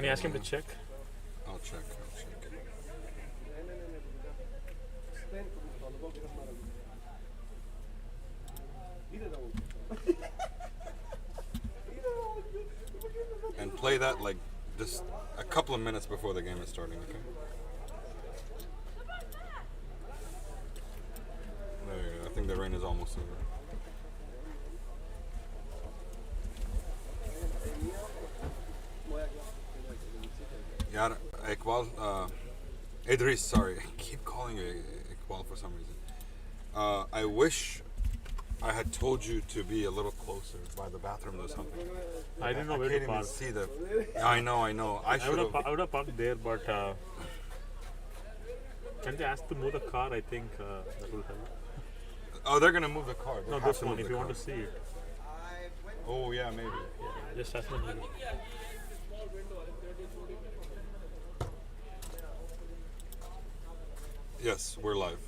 Can you ask him to check? I'll check. And play that like just a couple of minutes before the game is starting, okay? There you go. I think the rain is almost over. Yeah, Iqbal, Idris, sorry, I keep calling you Iqbal for some reason. I wish I had told you to be a little closer by the bathroom or something. I didn't know where can't to even park. see the. Yeah, I know. I should have. I would have parked there, but can they ask to move the car? I think that will help. Oh, they're gonna move the car. They No, have this to one. move If the you car. want to see it, Oh yeah, maybe. just ask them. Yes, we're live.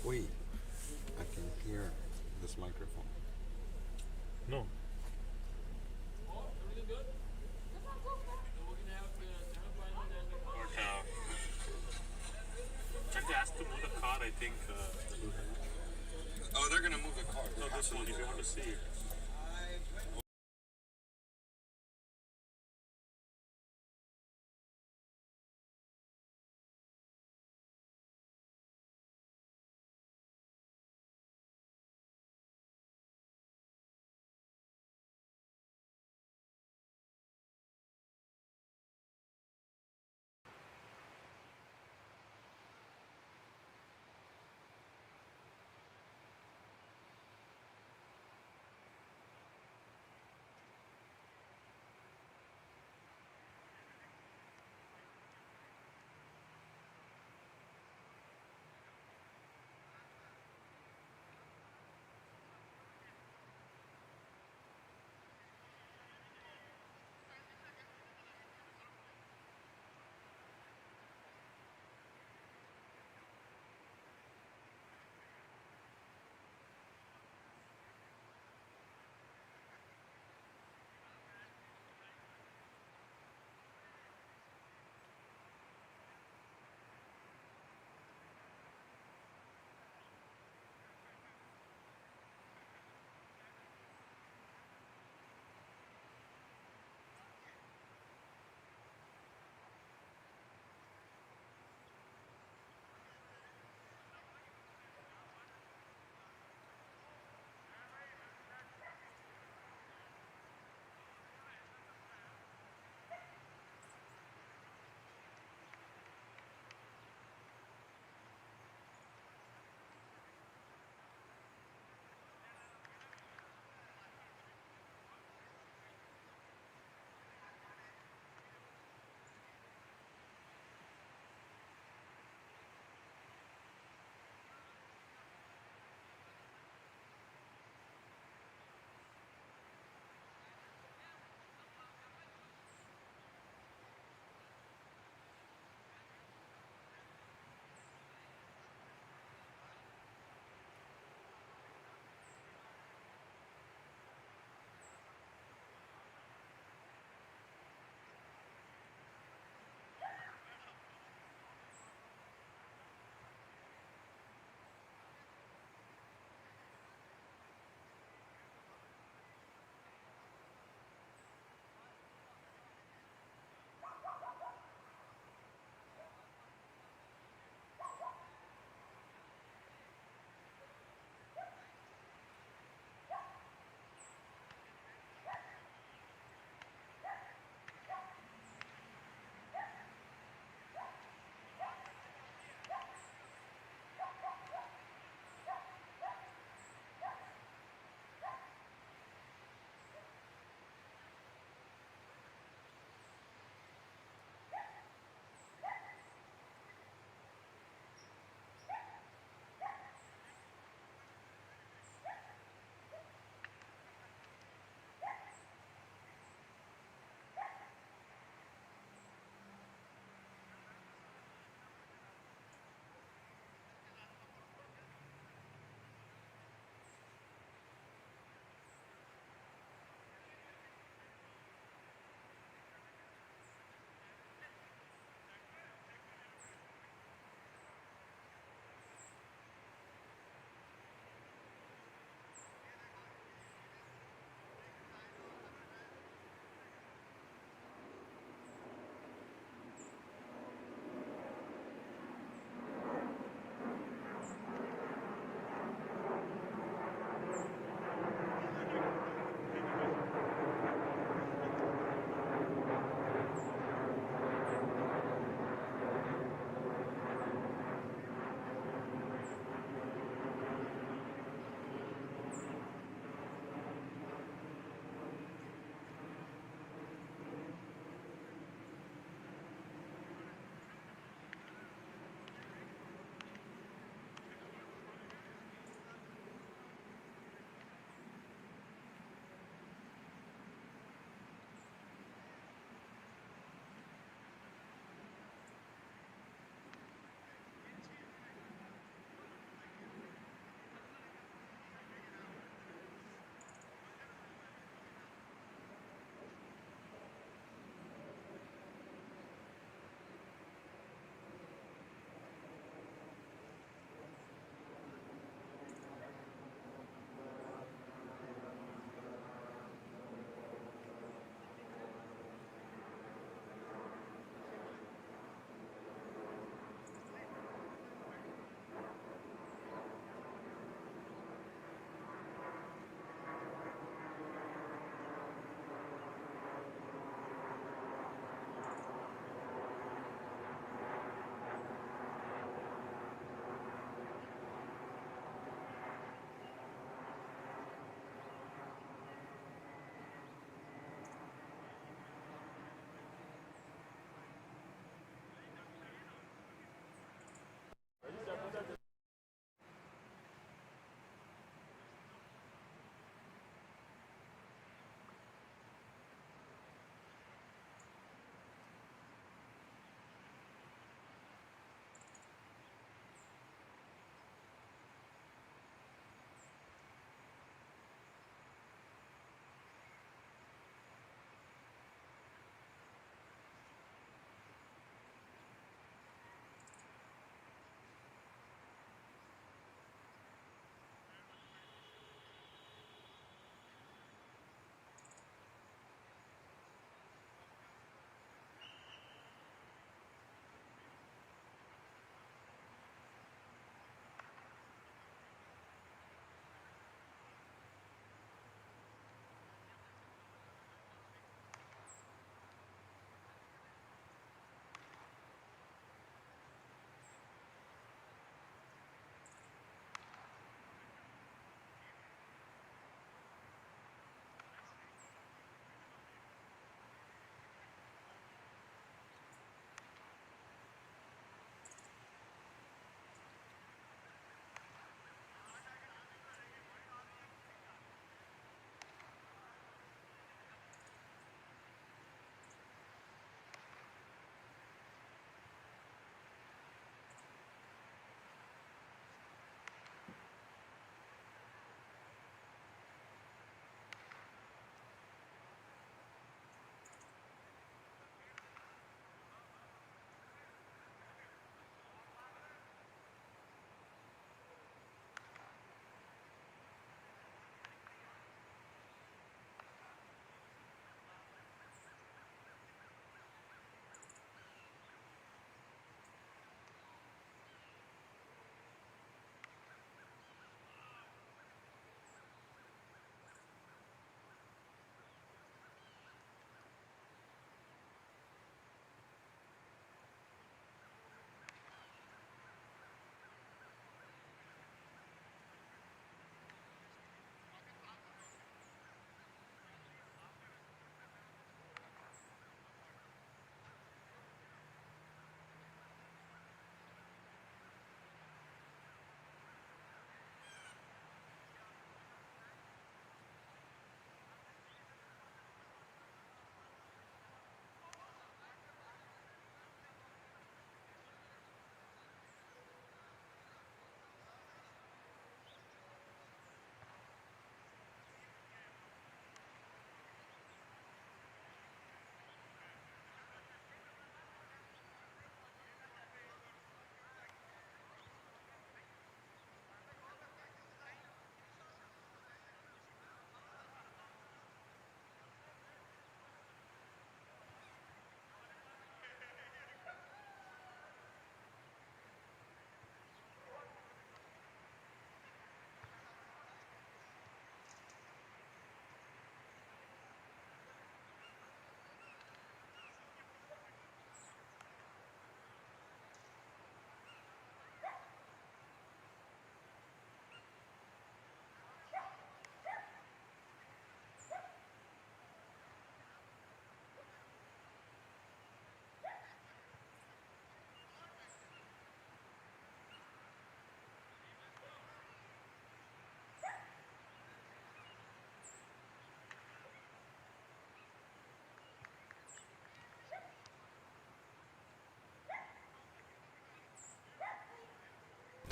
Wait, I can hear this microphone. No. Can they ask to move the car? I think that will help. Oh, they're gonna move the car. No, this one. If you want to see it.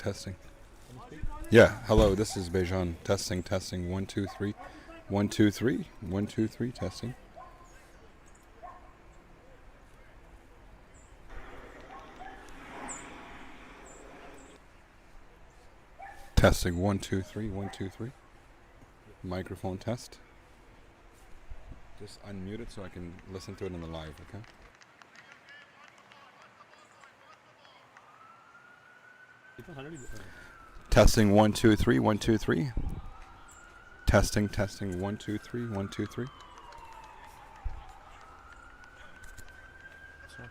testing. Yeah, hello, this is Bejan. Testing, testing, 1, 2, 3. 1, 2, 3. 1, 2, 3, testing. Testing, 1, 2, 3. 1, 2, 3. Microphone test. Just unmute it so I can listen to it in the live, okay? Testing, 1, 2, 3. 1, 2, 3. Testing, testing, 1, 2, 3. 1, 2, 3. It's not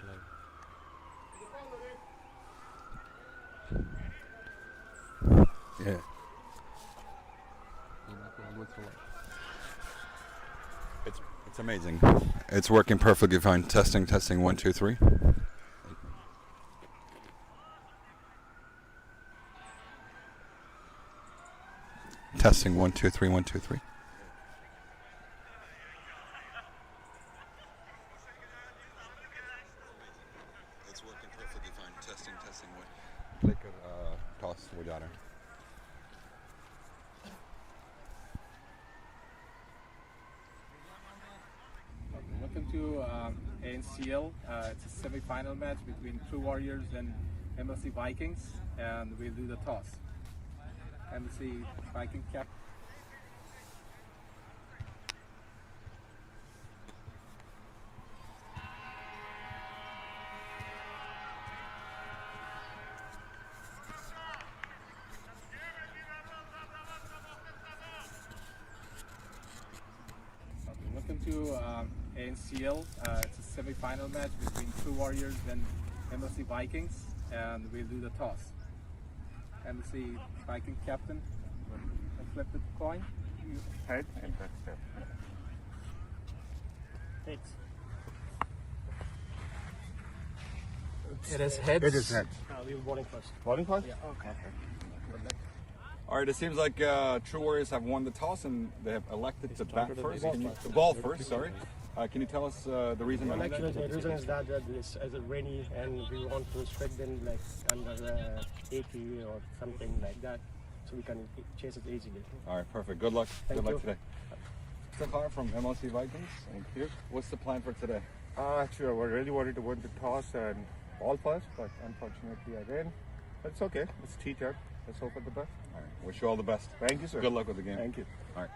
live. Yeah. It's amazing. It's working perfectly fine. Testing, testing, 1, 2, 3. Testing, 1, 2, 3. 1, 2, 3. It's working perfectly fine. Testing, testing, 1. Click toss without her. Welcome to ANCL. It's a semi-final match between True Warriors and MLC Vikings, and we'll do the toss. MLC Viking cap. Welcome to ANCL. It's a semi-final match between True Warriors and MLC Vikings, and we'll do the toss. MLC Viking captain, flip the coin. Head and back step. Heads. It is heads. It is head. We were bowling first. Bowling first? Yeah. Okay. All right, it seems like True Warriors have won the toss and they have elected to bat first. The ball first, sorry. Can you tell us the reason behind Actually, that? the reason is that it's as a rainy and we want to strike them like under 80 or something like that, so we can chase it easily. All right, perfect. Good luck. Thank Good luck you. today. Sakar from MLC Vikings. Thank you. What's the plan for today? Actually, I really wanted to win the toss and ball first, but unfortunately I ran. But it's okay. It's T10. Let's hope for the best. All right. Wish you all the best. Thank you, sir. Good luck with the game. Thank you. All right.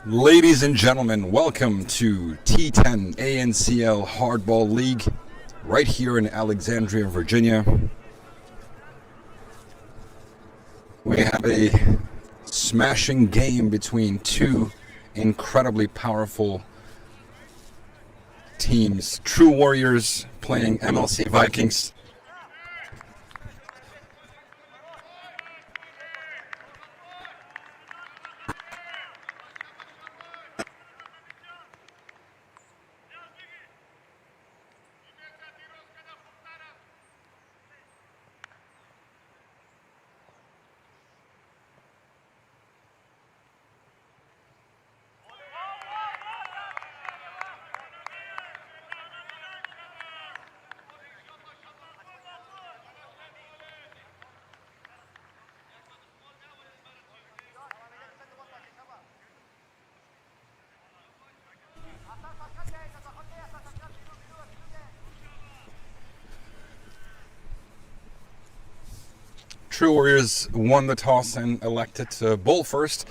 Ladies and gentlemen, welcome to T10 ANCL Hardball League right here in Alexandria, Virginia. We have a smashing game between two incredibly powerful teams. True Warriors playing MLC Vikings. True Warriors won the toss and elected to bowl first.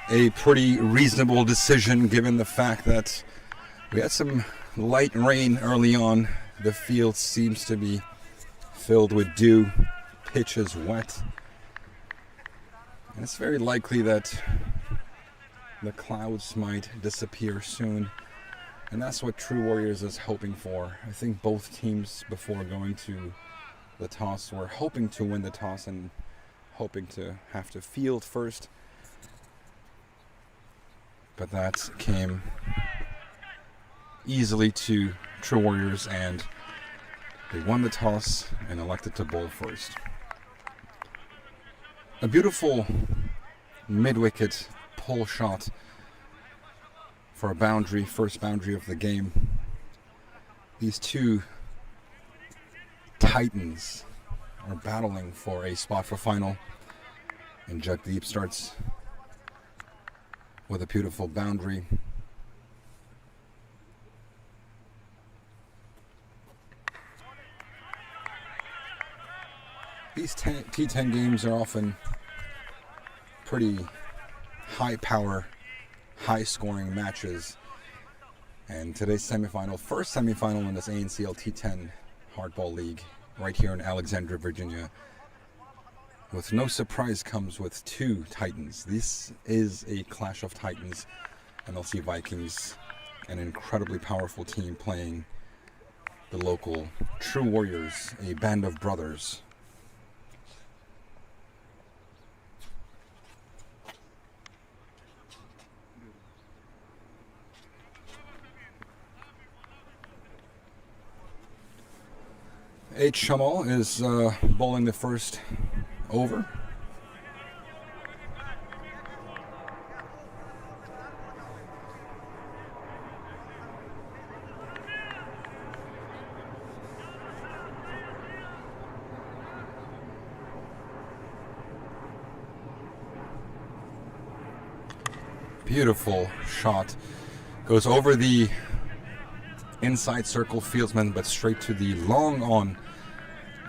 A pretty reasonable decision given the fact that we had some light rain early on. The field seems to be filled with dew. Pitch is wet. And it's very likely that the clouds might disappear soon. And that's what True Warriors is hoping for. I think both teams before going to the toss were hoping to win the toss and hoping to have to field first. but that came easily to True Warriors, and they won the toss and elected to bowl first. A beautiful mid-wicket pull shot for a boundary, first boundary of the game. These two titans are battling for a spot for final, and Jagdeep starts with a beautiful boundary. These T10 games are often pretty high power, high scoring matches. And today's semifinal, first semifinal in this ANCL T10 Hardball League, right here in Alexandria, Virginia, with no surprise comes with two titans. This is a clash of titans. MLC Vikings, an incredibly powerful team playing the local True Warriors, a band of brothers. H. Shamal is bowling the first over. Beautiful shot. Goes over the inside circle fieldsman, but straight to the long on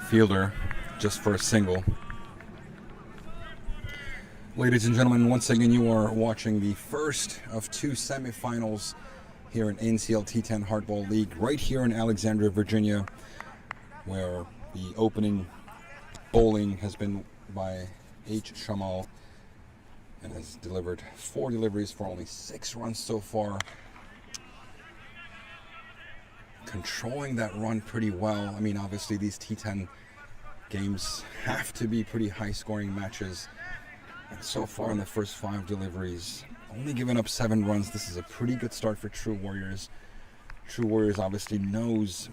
fielder just for a single. Ladies and gentlemen, once again you are watching the first of two semifinals here in ANCL T10 Hardball League right here in Alexandria, Virginia, where the opening bowling has been by H. Shamal and has delivered 4 deliveries for only 6 runs so far. Controlling that run pretty well. I mean, obviously these T10 games have to be pretty high scoring matches, and so far in the first 5 deliveries, only giving up 7 runs. This is a pretty good start for True Warriors. True Warriors obviously knows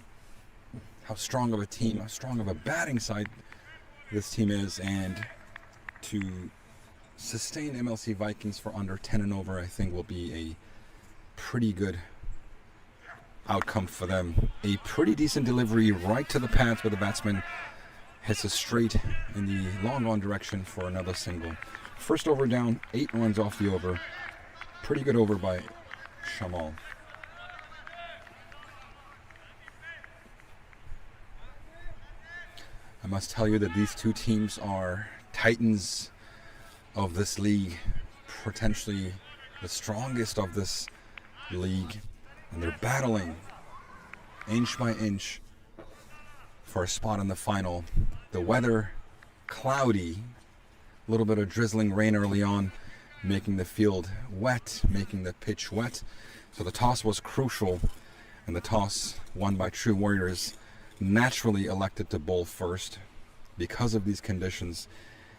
how strong of a team, how strong of a batting side this team is, and to sustain MLC Vikings for under 10 and over, I think will be a pretty good outcome for them. A pretty decent delivery right to the pads, but the batsman hits a straight in the long on direction for another single. First over down, 8 runs off the over. Pretty good over by Shamal. I must tell you that these two teams are titans of this league, potentially the strongest of this league, and they're battling inch by inch for a spot in the final. The weather cloudy, a little bit of drizzling rain early on, making the field wet, making the pitch wet. So the toss was crucial, and the toss won by True Warriors, naturally elected to bowl first because of these conditions.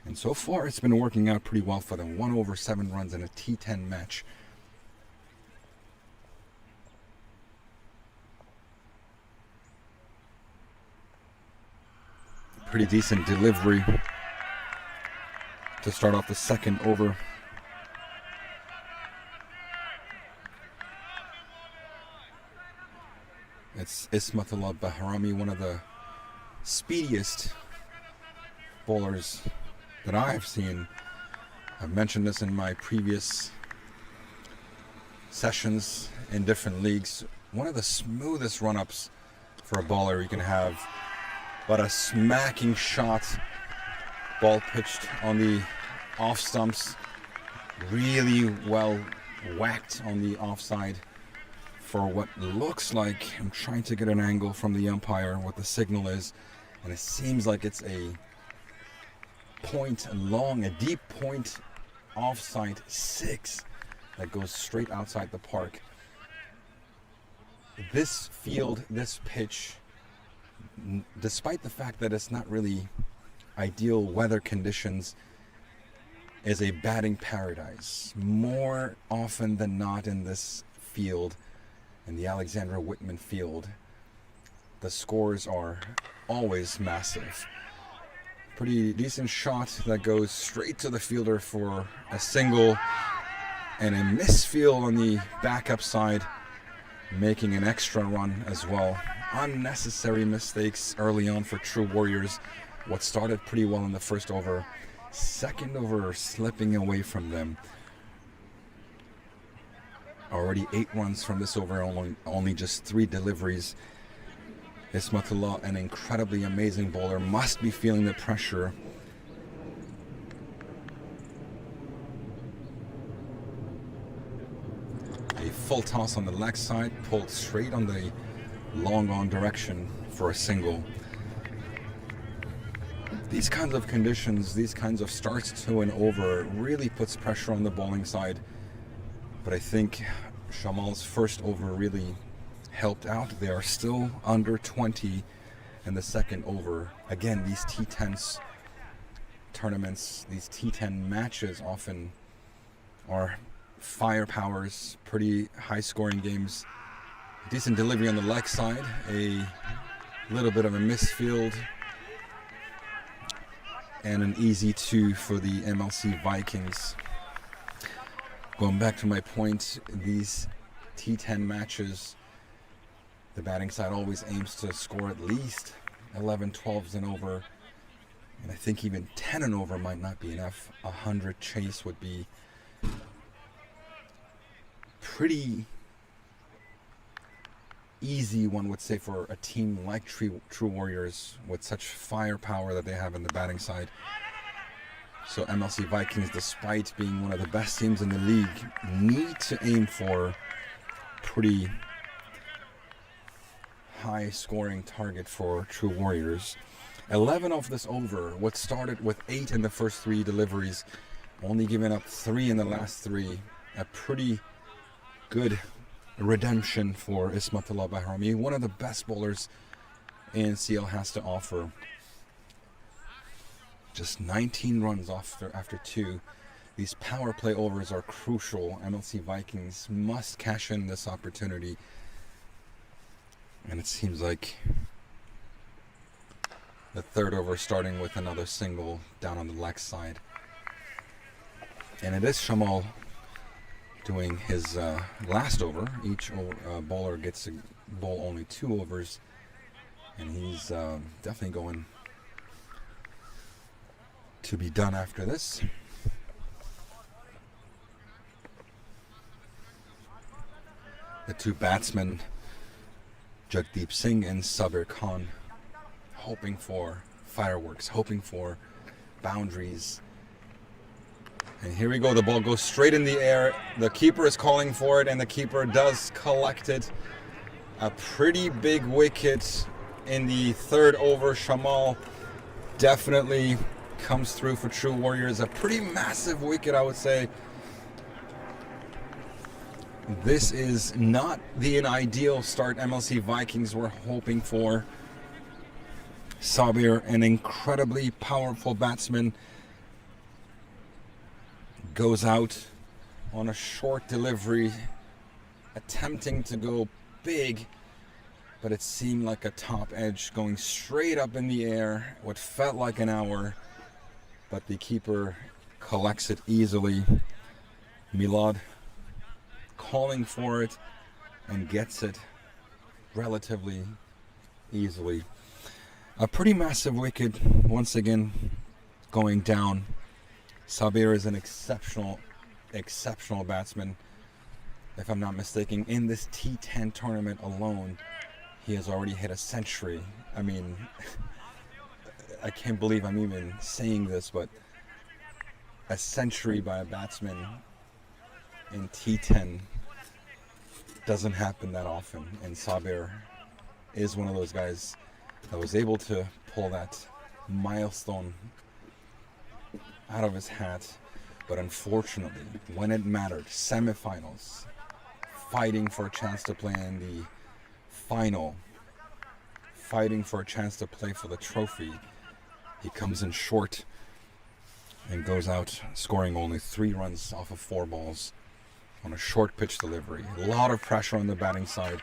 And so far it's been working out pretty well for them. 1 over 7 runs in a T10 match. Pretty decent delivery to start off the second over. It's Ismatullah Bahrami, one of the speediest bowlers that I've seen. I've mentioned this in my previous sessions in different leagues. One of the smoothest run-ups for a bowler you can have, but a smacking shot, ball pitched on the off stumps, really well whacked on the offside for what looks like, I'm trying to get an angle from the umpire what the signal is, and it seems like it's a point long, a deep point offside 6 that goes straight outside the park. This field, this pitch, despite the fact that it's not really ideal weather conditions, is a batting paradise. More often than not in this field, in the Alexandria Whitman field, the scores are always massive. Pretty decent shot that goes straight to the fielder for a single, and a misfield on the backup side, making an extra run as well. Unnecessary mistakes early on for True Warriors. What started pretty well in the first over, second over slipping away from them. Already 8 runs from this over, only just 3 deliveries. Ismatullah, an incredibly amazing bowler, must be feeling the pressure. A full toss on the leg side, pulled straight on the long on direction for a single. These kinds of conditions, these kinds of starts to an over really puts pressure on the bowling side. But I think Shamal's first over really helped out. They are still under 20 in the second over. Again, these T10 tournaments, these T10 matches often are firepowers, pretty high scoring games. Decent delivery on the leg side, a little bit of a misfield, and an easy 2 for the MLC Vikings. Going back to my point, these T10 matches, the batting side always aims to score at least 11 12s and over, and I think even 10 and over might not be enough. 100 chase would be pretty easy, one would say, for a team like True Warriors with such firepower that they have in the batting side. So MLC Vikings, despite being one of the best teams in the league, need to aim for pretty high scoring target for True Warriors. 11 of this over, what started with 8 in the first 3 deliveries, only giving up 3 in the last 3. A pretty good redemption for Ismatullah Bahrami, one of the best bowlers ANCL has to offer. Just 19 runs after 2. These power play overs are crucial. MLC Vikings must cash in this opportunity. And it seems like the third over starting with another single down on the leg side. And it is Shamal doing his last over. Each bowler gets to bowl only 2 overs. And he's definitely going to be done after this. The 2 batsmen, Jagdeep Singh and Sabir Khan, hoping for fireworks, hoping for boundaries. And here we go, the ball goes straight in the air. The keeper is calling for it, and the keeper does collect it. A pretty big wicket in the third over. Shamal definitely comes through for True Warriors. A pretty massive wicket, I would say. This is not the ideal start MLC Vikings were hoping for. Sabir, an incredibly powerful batsman, goes out on a short delivery, attempting to go big, but it seemed like a top edge going straight up in the air, what felt like an hour, but the keeper collects it easily. Milad calling for it and gets it relatively easily. A pretty massive wicket once again going down. Sabir is an exceptional batsman. If I'm not mistaken, in this T10 tournament alone, he has already hit a century. I mean, I can't believe I'm even saying this, but a century by a batsman in T10 doesn't happen that often. And Sabir is one of those guys that was able to pull that milestone out of his hat. But unfortunately, when it mattered, semifinals, fighting for a chance to play in the final, fighting for a chance to play for the trophy, he comes in short. and goes out scoring only 3 runs off of 4 balls on a short pitch delivery. A lot of pressure on the batting side.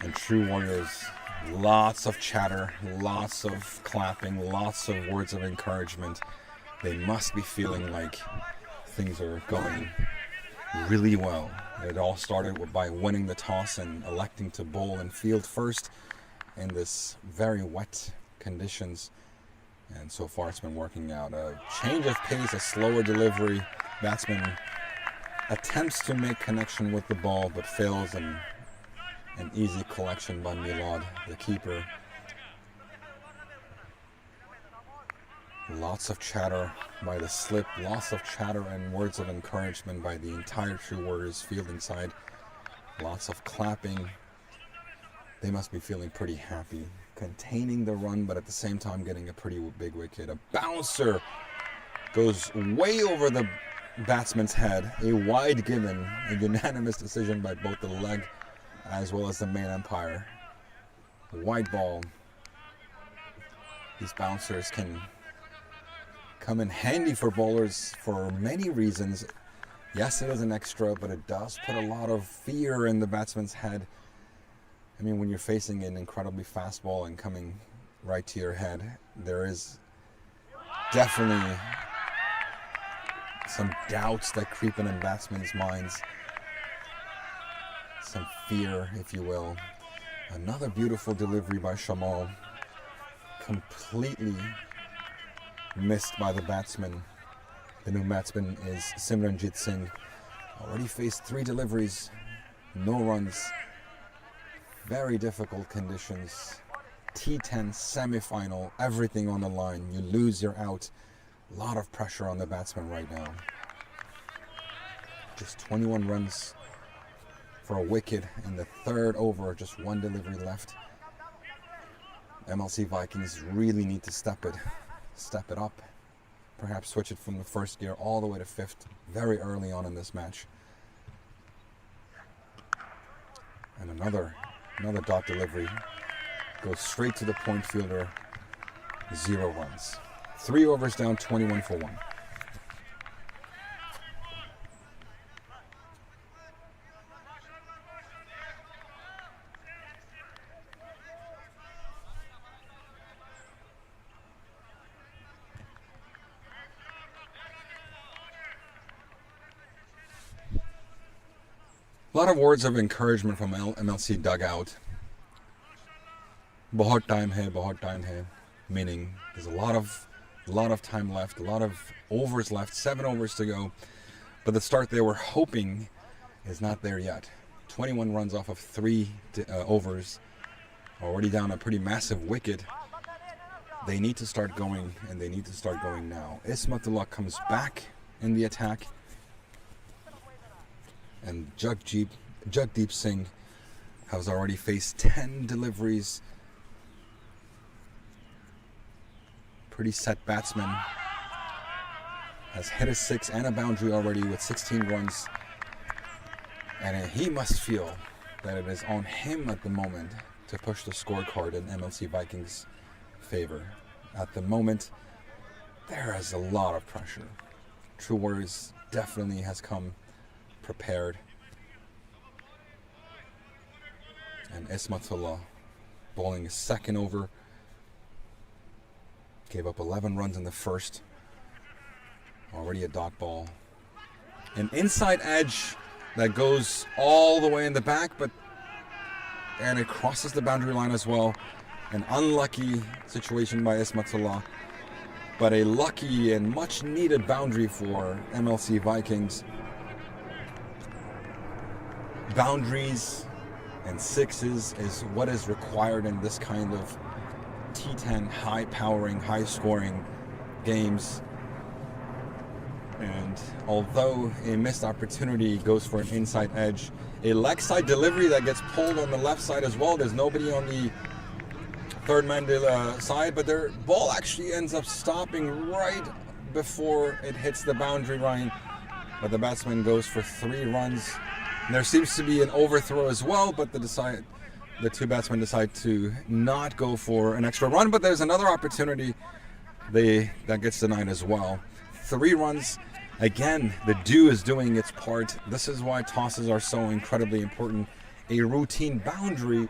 And True Warriors, lots of chatter, lots of clapping, lots of words of encouragement. They must be feeling like things are going really well. It all started by winning the toss and electing to bowl and field first in this very wet conditions. And so far it's been working out. A change of pace, a slower delivery. Batsman attempts to make connection with the ball but fails, and an easy collection by Milad, the keeper. Lots of chatter by the slip, lots of chatter and words of encouragement by the entire True Warriors fielding side. Lots of clapping. They must be feeling pretty happy. Containing the run, but at the same time getting a pretty big wicket. A bouncer goes way over the batsman's head. A wide given, a unanimous decision by both the leg as well as the main umpire. A wide ball. These bouncers can come in handy for bowlers for many reasons. Yes, it is an extra, but it does put a lot of fear in the batsman's head. I mean, when you're facing an incredibly fast ball and coming right to your head, there is definitely some doubts that creep in batsmen's minds. Some fear, if you will. Another beautiful delivery by Shamal. Completely missed by the batsman. The new batsman is Simranjit Singh. Already faced 3 deliveries, no runs. Very difficult conditions. T10 semi-final, everything on the line. You lose, you're out. A lot of pressure on the batsman right now. Just 21 runs for a wicket in the 3rd over, just 1 delivery left. MLC Vikings really need to step it up. Perhaps switch it from the 1st gear all the way to 5th very early on in this match. And another dot delivery goes straight to the point fielder. 0 runs. 3 overs down, 21 for 1. A lot of words of encouragement from MLC dugout. Bahut time hai, meaning there's a lot of time left, a lot of overs left, 7 overs to go. But the start they were hoping is not there yet. 21 runs off of 3 overs, already down a pretty massive wicket. They need to start going, and they need to start going now. Ismatullah comes back in the attack. And Jagdeep Singh has already faced 10 deliveries. Pretty set batsman. Has hit a 6 and a boundary already with 16 runs. And he must feel that it is on him at the moment to push the scorecard in MLC Vikings' favor. At the moment, there is a lot of pressure. True Warriors definitely has come prepared. And Ismatullah bowling his 2nd over. Gave up 11 runs in the 1st. Already a dot ball. An inside edge that goes all the way in the back, and it crosses the boundary line as well. An unlucky situation by Ismatullah, but a lucky and much needed boundary for MLC Vikings. Boundaries and 6s is what is required in this kind of T10 high-powering, high-scoring games. And although a missed opportunity goes for an inside edge, a leg side delivery that gets pulled on the left side as well. There's nobody on the 3rd man side, but their ball actually ends up stopping right before it hits the boundary line. But the batsman goes for 3 runs. There seems to be an overthrow as well, but the 2 batsmen decide to not go for an extra run. But there's another opportunity that gets denied as well. 3 runs. Again, the dew is doing its part. This is why tosses are so incredibly important. A routine boundary,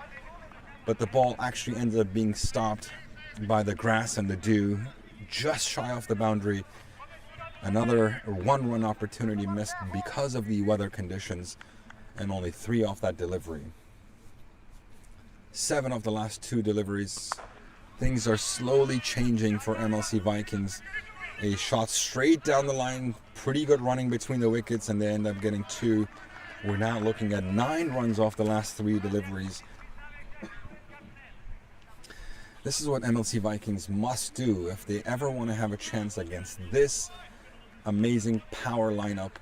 but the ball actually ended up being stopped by the grass and the dew, just shy off the boundary. Another 1-run opportunity missed because of the weather conditions, and only 3 off that delivery. 7 of the last 2 deliveries. Things are slowly changing for MLC Vikings. A shot straight down the line, pretty good running between the wickets, and they end up getting 2. We're now looking at 9 runs off the last 3 deliveries. This is what MLC Vikings must do if they ever want to have a chance against this amazing power lineup,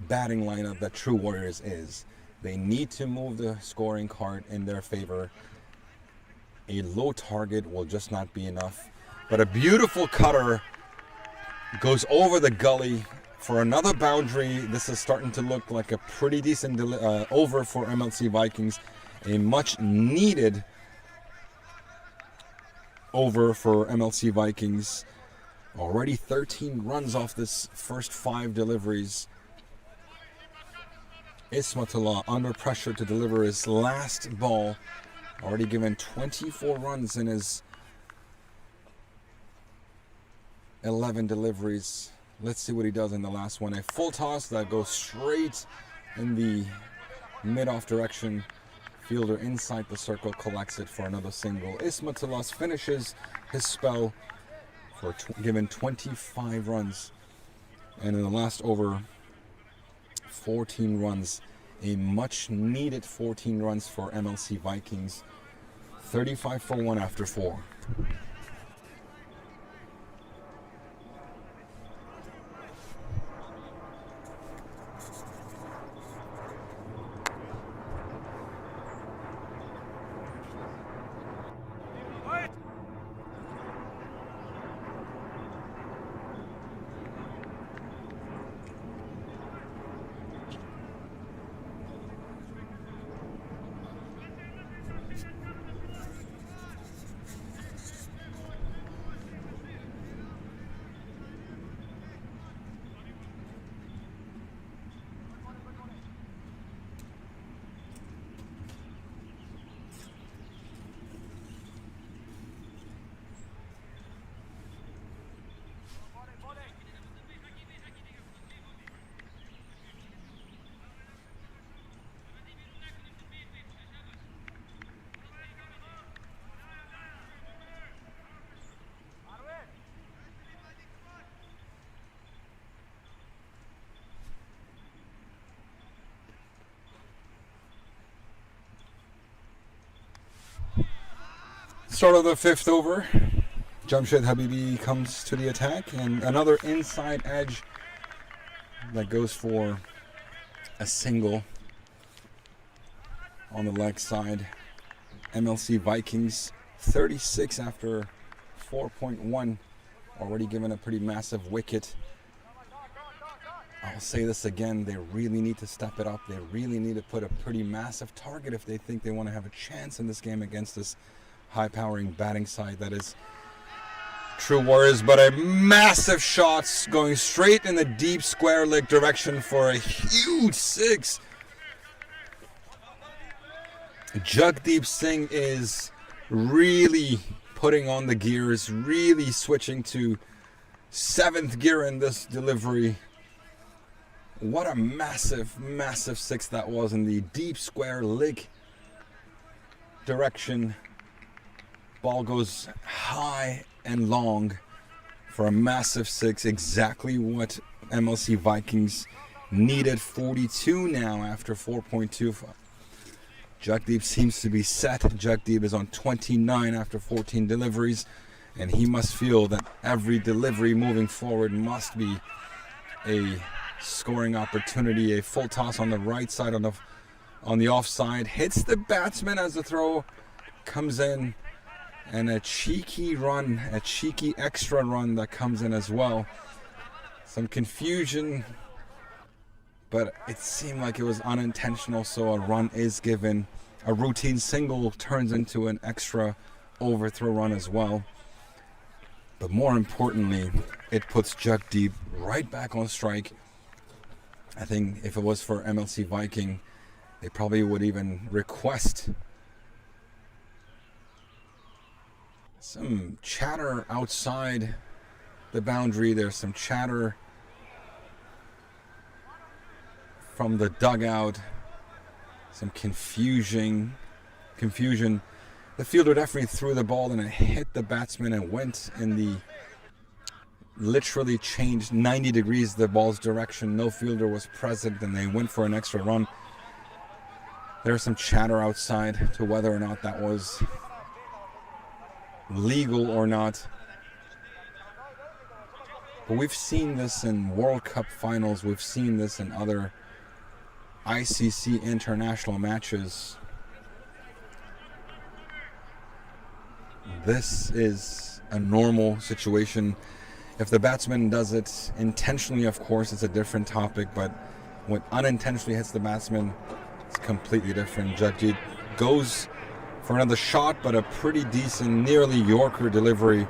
batting lineup that True Warriors is. They need to move the scoring card in their favor. A low target will just not be enough. But a beautiful cutter goes over the gully for another boundary. This is starting to look like a pretty decent over for MLC Vikings. A much needed over for MLC Vikings. Already 13 runs off this first 5 deliveries. Ismatullah under pressure to deliver his last ball. Already given 24 runs in his 11 deliveries. Let's see what he does in the last one. A full toss that goes straight in the mid-off direction. Fielder inside the circle collects it for another single. Ismatullah finishes his spell for given 25 runs. And in the last over, 14 runs. A much needed 14 runs for MLC Vikings. 35 for 1 after 4. Start of the 5th over. Jamshed Habibi comes to the attack, and another inside edge that goes for a single on the leg side. MLC Vikings 36 after 4.1, already given a pretty massive wicket. I'll say this again, they really need to step it up. They really need to put a pretty massive target if they think they want to have a chance in this game against this high-powering batting side that is True Warriors. But a massive shot going straight in the deep square leg direction for a huge 6. Jagdeep Singh is really putting on the gears, really switching to 7th gear in this delivery. What a massive, massive 6 that was in the deep square leg direction. Ball goes high and long for a massive 6. Exactly what MLC Vikings needed. 42 now after 4.2. Jagdeep seems to be set. Jagdeep is on 29 after 14 deliveries, and he must feel that every delivery moving forward must be a scoring opportunity. A full toss on the right side on the offside, hits the batsman as the throw comes in, and a cheeky run, a cheeky extra run that comes in as well. Some confusion, but it seemed like it was unintentional, so a run is given. A routine single turns into an extra overthrow run as well. But more importantly, it puts Jagdeep right back on strike. I think if it was for MLC Viking, they probably would even request some chatter outside the boundary. There's some chatter from the dugout, some confusion. The fielder definitely threw the ball and it hit the batsman and went in the, literally changed 90 degrees the ball's direction. No fielder was present and they went for an extra run. There's some chatter outside to whether or not that was legal or not. But we've seen this in World Cup finals. We've seen this in other ICC international matches. This is a normal situation. If the batsman does it intentionally, of course, it's a different topic, but when unintentionally hits the batsman, it's completely different. Jagdeep goes for another shot, but a pretty decent, nearly Yorker delivery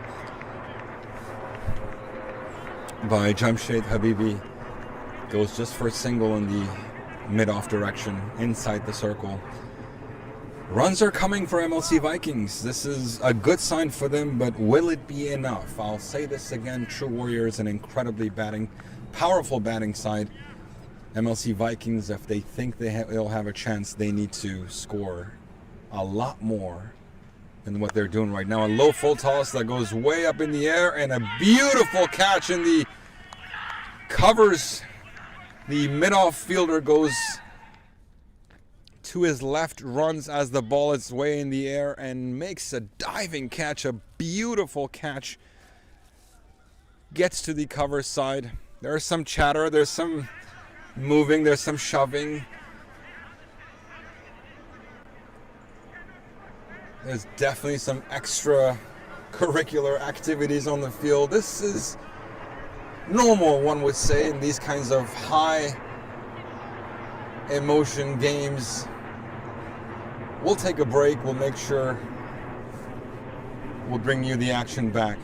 by Jamshed Habibi. Goes just for a single in the mid-off direction, inside the circle. Runs are coming for MLC Vikings. This is a good sign for them, but will it be enough? I'll say this again, True Warriors, an incredibly powerful batting side. MLC Vikings, if they think they'll have a chance, they need to score a lot more than what they're doing right now. A low full toss that goes way up in the air, and a beautiful catch in the covers. The mid-off fielder goes to his left, runs as the ball is way in the air and makes a diving catch, a beautiful catch. Gets to the cover side. There's some chatter, there's some moving, there's some shoving. There's definitely some extra curricular activities on the field. This is normal, one would say, in these kinds of high emotion games. We'll take a break. We'll make sure we'll bring you the action back.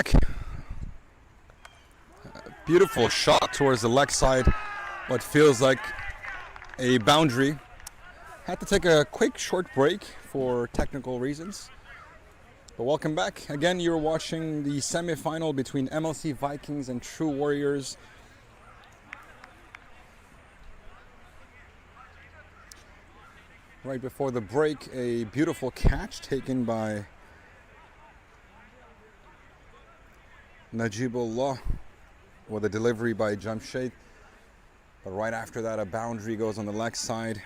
back. Beautiful shot towards the leg side. What feels like a boundary. Had to take a quick short break for technical reasons. But welcome back. Again, you're watching the semifinal between MLC Vikings and True Warriors. Right before the break, a beautiful catch taken by Najibullah with a delivery by Jamshed. But right after that, a boundary goes on the leg side,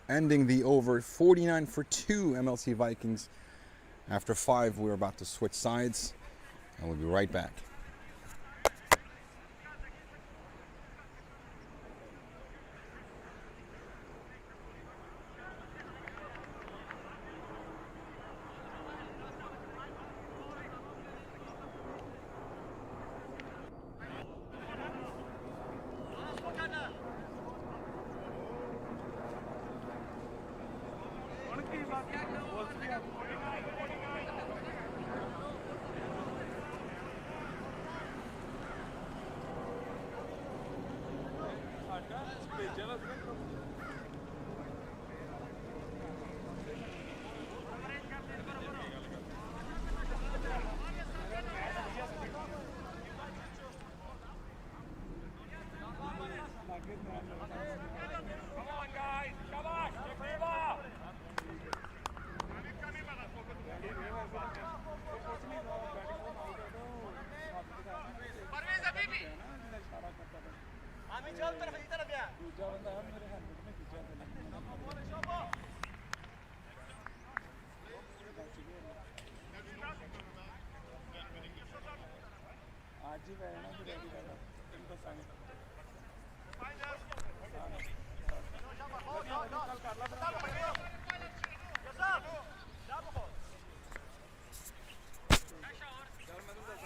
ending the over 49-2 MLC Vikings. After 5, we're about to switch sides, and we'll be right back.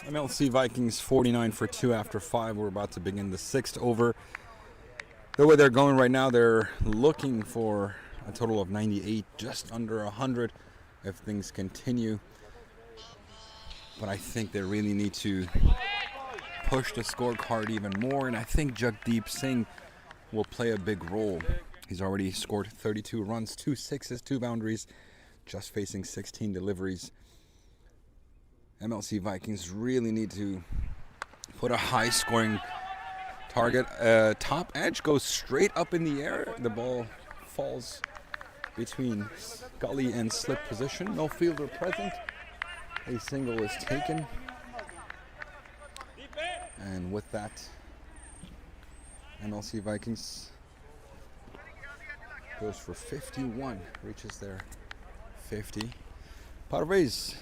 MLC Vikings 49-2 after 5. We're about to begin the 6th over. The way they're going right now, they're looking for a total of 98, just under 100 if things continue. But I think they really need to push the scorecard even more, and I think Jagdeep Singh will play a big role. He's already scored 32 runs, 2 sixes, 2 boundaries, just facing 16 deliveries. MLC Vikings really need to put a high-scoring target. Top edge goes straight up in the air. The ball falls between gully and slip position. No fielder present. A single is taken. And with that, MLC Vikings goes for 51, reaches their 50. Parvez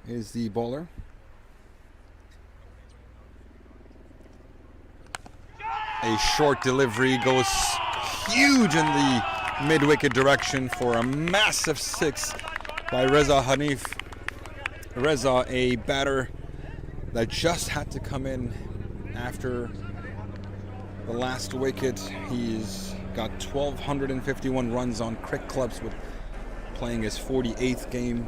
is the bowler. A short delivery goes huge in the mid-wicket direction for a massive 6 by Reza Hanif. Reza, a batter that just had to come in after the last wicket. He's got 1,251 runs on cricket clubs with playing his 48th game.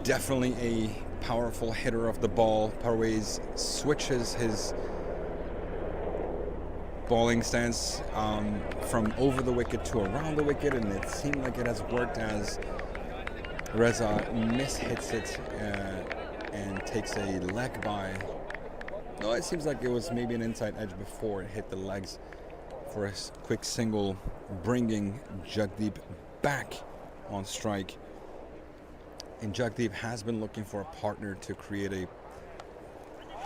Definitely a powerful hitter of the ball. Parvez switches his bowling stance from over the wicket to around the wicket, and it seemed like it has worked as Reza mishits it and takes a leg by. No, it seems like it was maybe an inside edge before it hit the legs for a quick single, bringing Jagdeep back on strike. And Jagdeep has been looking for a partner to create a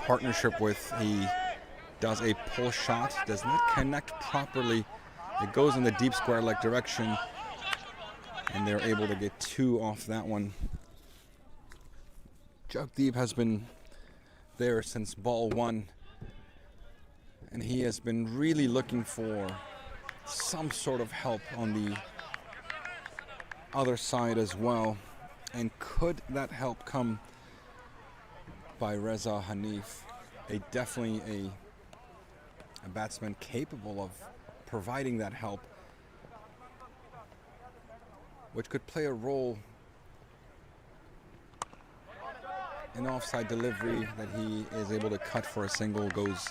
partnership with. He does a pull shot, does not connect properly. It goes in the deep square leg direction, and they're able to get 2 off that one. Jagdeep has been there since ball 1, and he has been really looking for some sort of help on the other side as well. And could that help come by Reza Hanif? Definitely a batsman capable of providing that help, which could play a role an offside delivery that he is able to cut for a single, goes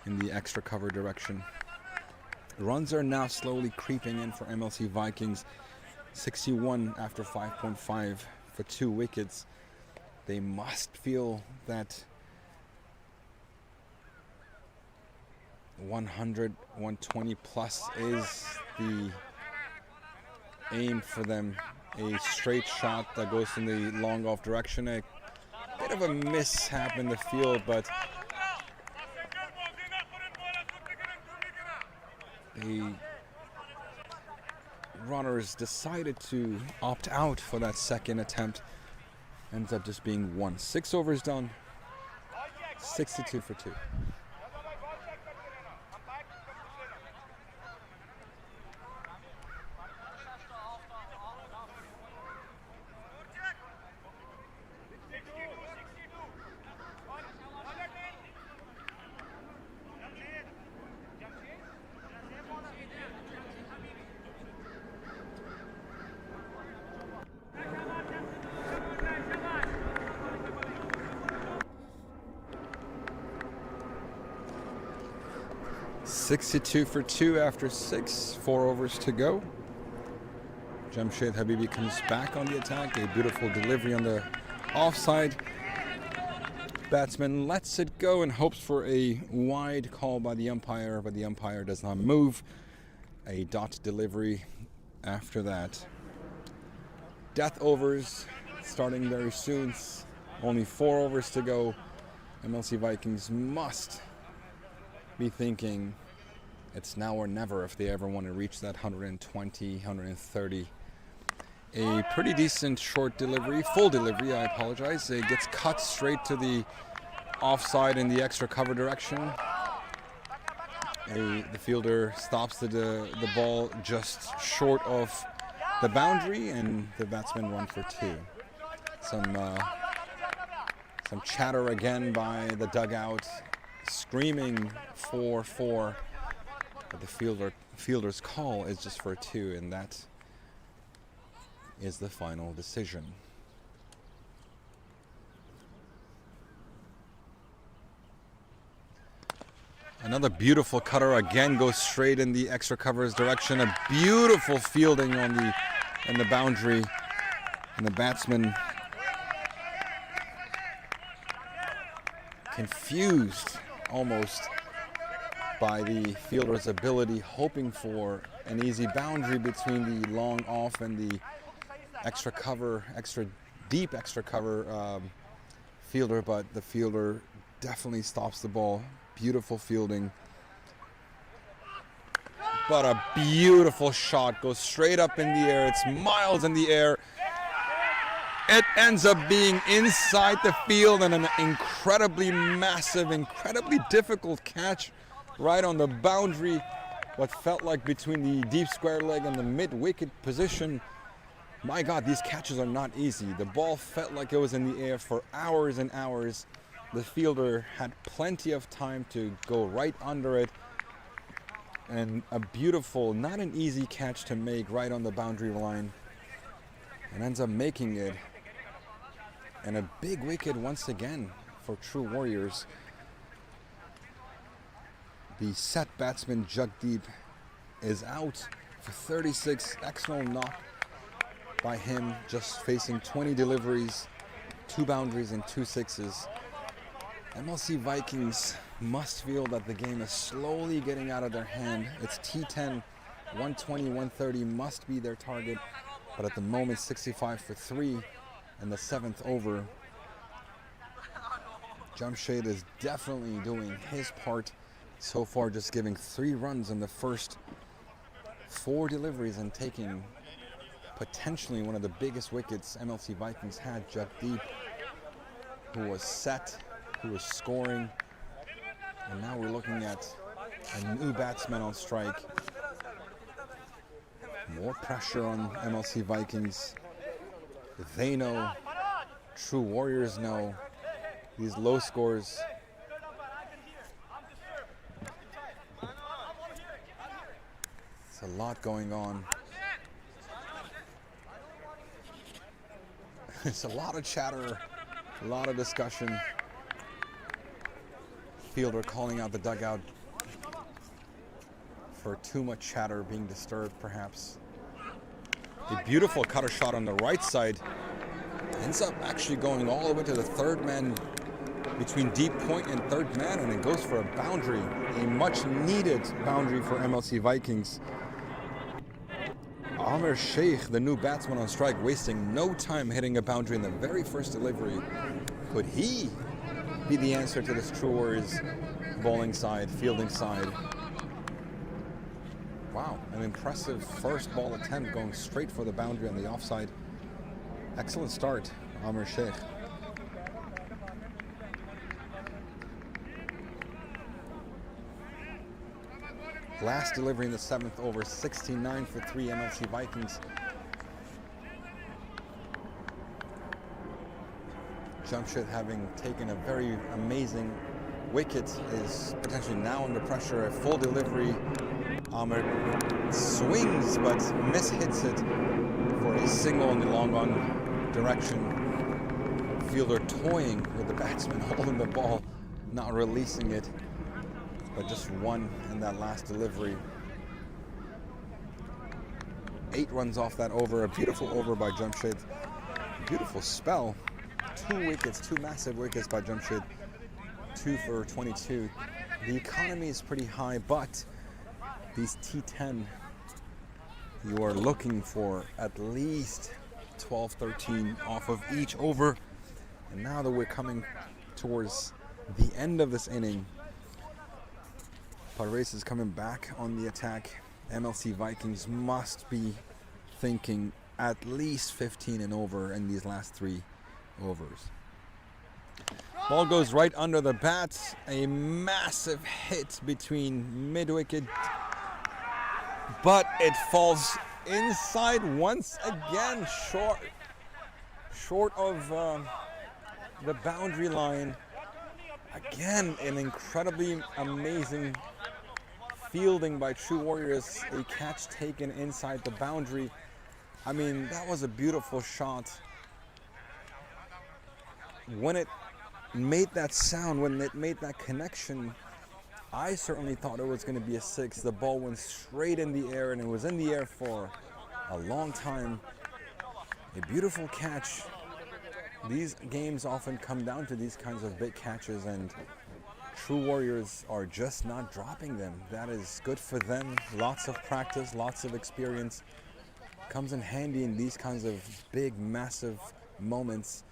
in the extra cover direction. Runs are now slowly creeping in for MLC Vikings. 61 after 5.5 for 2 wickets. They must feel that 100, 120 plus is the aim for them. A straight shot that goes in the long off direction. A bit of a mishap in the field, but the runners decided to opt out for that second attempt. Ends up just being 1. 6 overs done, 62 for 2. $62 for 2 after 6, 4 overs to go. Jamshed Habibi comes back on the attack. A beautiful delivery on the offside. Batsman lets it go and hopes for a wide call by the umpire, but the umpire does not move. A dot delivery after that. Death overs starting very soon. Only 4 overs to go. MLC Vikings must be thinking it's now or never if they ever want to reach that 120, 130. A pretty decent short delivery, full delivery, I apologize. It gets cut straight to the offside in the extra cover direction. The fielder stops the ball just short of the boundary, and the batsmen run for 2. Some chatter again by the dugout, screaming 4-4. But the fielder's call is just for 2, and that is the final decision. Another beautiful cutter again goes straight in the extra covers direction. A beautiful fielding on the boundary, and the batsman confused almost by the fielder's ability, hoping for an easy boundary between the long off and the extra deep extra cover fielder, but the fielder definitely stops the ball. Beautiful fielding. But a beautiful shot goes straight up in the air. It's miles in the air. It ends up being inside the field, and an incredibly massive, incredibly difficult catch right on the boundary. What felt like between the deep square leg and the mid-wicket position. My God, these catches are not easy. The ball felt like it was in the air for hours and hours. The fielder had plenty of time to go right under it. And a beautiful, not an easy catch to make right on the boundary line. And ends up making it. And a big wicket once again for True Warriors. The set batsman Jagdeep is out for 36. Excellent knock by him, just facing 20 deliveries, 2 boundaries and 2 sixes. MLC Vikings must feel that the game is slowly getting out of their hand. It's T10, 120, 130 must be their target, but at the moment 65 for 3 in the 7th over. Jamshed is definitely doing his part so far, just giving 3 runs in the first 4 deliveries and taking potentially one of the biggest wickets MLC Vikings had. Jagdeep, who was set, who was scoring, and now we're looking at a new batsman on strike. More pressure on MLC Vikings. They know, True Warriors know, these low scores it's a lot going on. It's a lot of chatter A lot of discussion. Fielder calling out the dugout for too much chatter, being disturbed perhaps. A beautiful cutter shot on the right side. Ends up actually going all the way to the third man, between deep point and third man, and it goes for a boundary. A much needed boundary for MLC Vikings. Amir Sheikh, the new batsman on strike, wasting no time hitting a boundary in the very first delivery. Could he be the answer to this True Warriors bowling side, fielding side? Wow, an impressive first ball attempt going straight for the boundary on the offside. Excellent start, Amir Sheikh. Last delivery in the 7th over, 69 for 3 MLC Vikings. Jamshid, having taken a very amazing wicket, is potentially now under pressure. A full delivery. Amir swings but mishits it for a single in the long on direction. Fielder toying with the batsman, holding the ball, not releasing it, but just one in that last delivery. 8 runs off that over. A beautiful over by Jamshid. Beautiful spell. 2 wickets, 2 massive wickets by Jamshid. 2 for 22. The economy is pretty high, but these T10, you are looking for at least 12, 13 off of each over. And now that we're coming towards the end of this inning, Parvez is coming back on the attack. MLC Vikings must be thinking at least 15 and over in these last 3 overs. Ball goes right under the bat. A massive hit between mid-wicket, but it falls inside once again, short of the boundary line. Again, an incredibly amazing fielding by True Warriors. A catch taken inside the boundary. I mean, that was a beautiful shot. When it made that sound, when it made that connection, I certainly thought it was going to be a 6. The ball went straight in the air, and it was in the air for a long time. A beautiful catch. These games often come down to these kinds of big catches, and True Warriors are just not dropping them. That is good for them. Lots of practice, lots of experience. Comes in handy in these kinds of big, massive moments.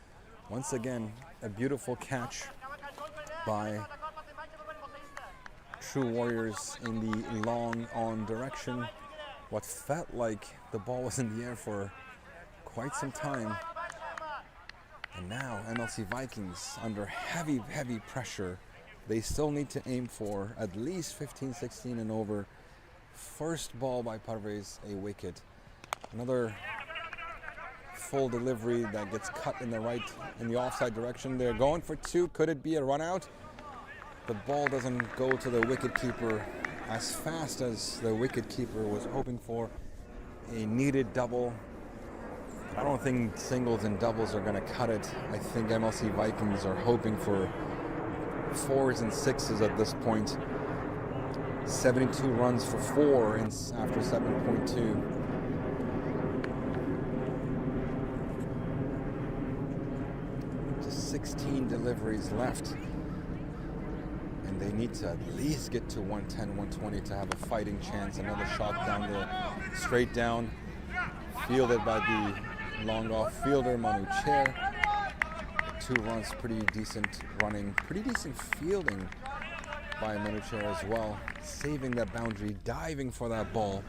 Once again, a beautiful catch by True Warriors in the long on direction. What felt like the ball was in the air for quite some time. And now MLC Vikings under heavy pressure. They still need to aim for at least 15, 16 and over. First ball by Parvez, a wicket. Another full delivery that gets cut in the offside direction. They're going for 2. Could it be a run out? The ball doesn't go to the wicketkeeper as fast as the wicketkeeper was hoping for. A needed double. I don't think singles and doubles are going to cut it. I think MLC Vikings are hoping for 4s and 6s at this point. 72 runs for 4 after 7.2. Just 16 deliveries left. And they need to at least get to 110, 120 to have a fighting chance. Another shot down straight down. Fielded by the long off fielder, Manu Chair. 2 runs, pretty decent running, pretty decent fielding by Manu Chair as well. Saving that boundary, diving for that ball.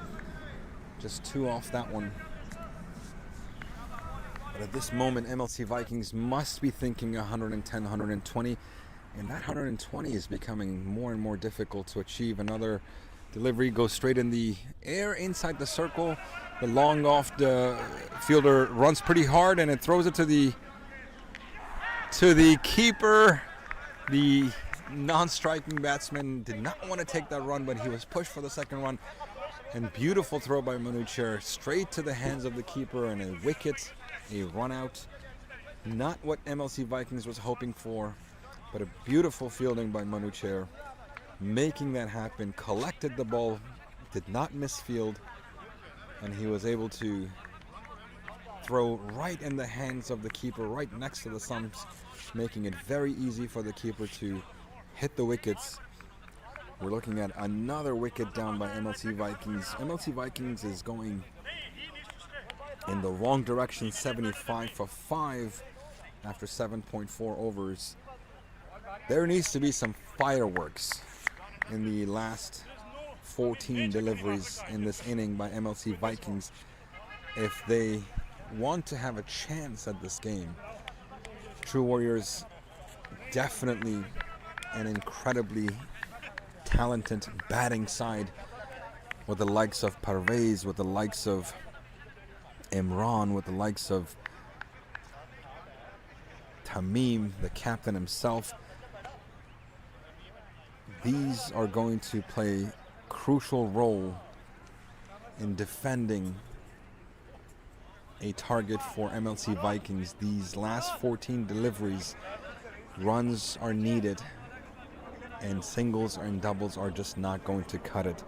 Just 2 off that one. But at this moment, MLC Vikings must be thinking 110, 120. And that 120 is becoming more and more difficult to achieve. Another delivery goes straight in the air inside the circle. The long off, the fielder runs pretty hard and it throws it to the keeper. The non-striking batsman did not want to take that run, but he was pushed for the second run. And beautiful throw by Manu Chair, straight to the hands of the keeper, and a wicket, a run out. Not what MLC Vikings was hoping for, but a beautiful fielding by Manu Chair, making that happen, collected the ball, did not misfield, and he was able to throw right in the hands of the keeper, right next to the stumps, making it very easy for the keeper to hit the wickets. We're looking at another wicket down by MLC Vikings. MLC Vikings is going in the wrong direction, 75 for 5 after 7.4 overs. There needs to be some fireworks in the last 14 deliveries in this inning by MLC Vikings if they want to have a chance at this game. True Warriors definitely an incredibly talented batting side with the likes of Parvez, with the likes of Imran, with the likes of Tamim, the captain himself. These are going to play a crucial role in defending a target for MLC Vikings. These last 14 deliveries, runs are needed, and singles and doubles are just not going to cut it.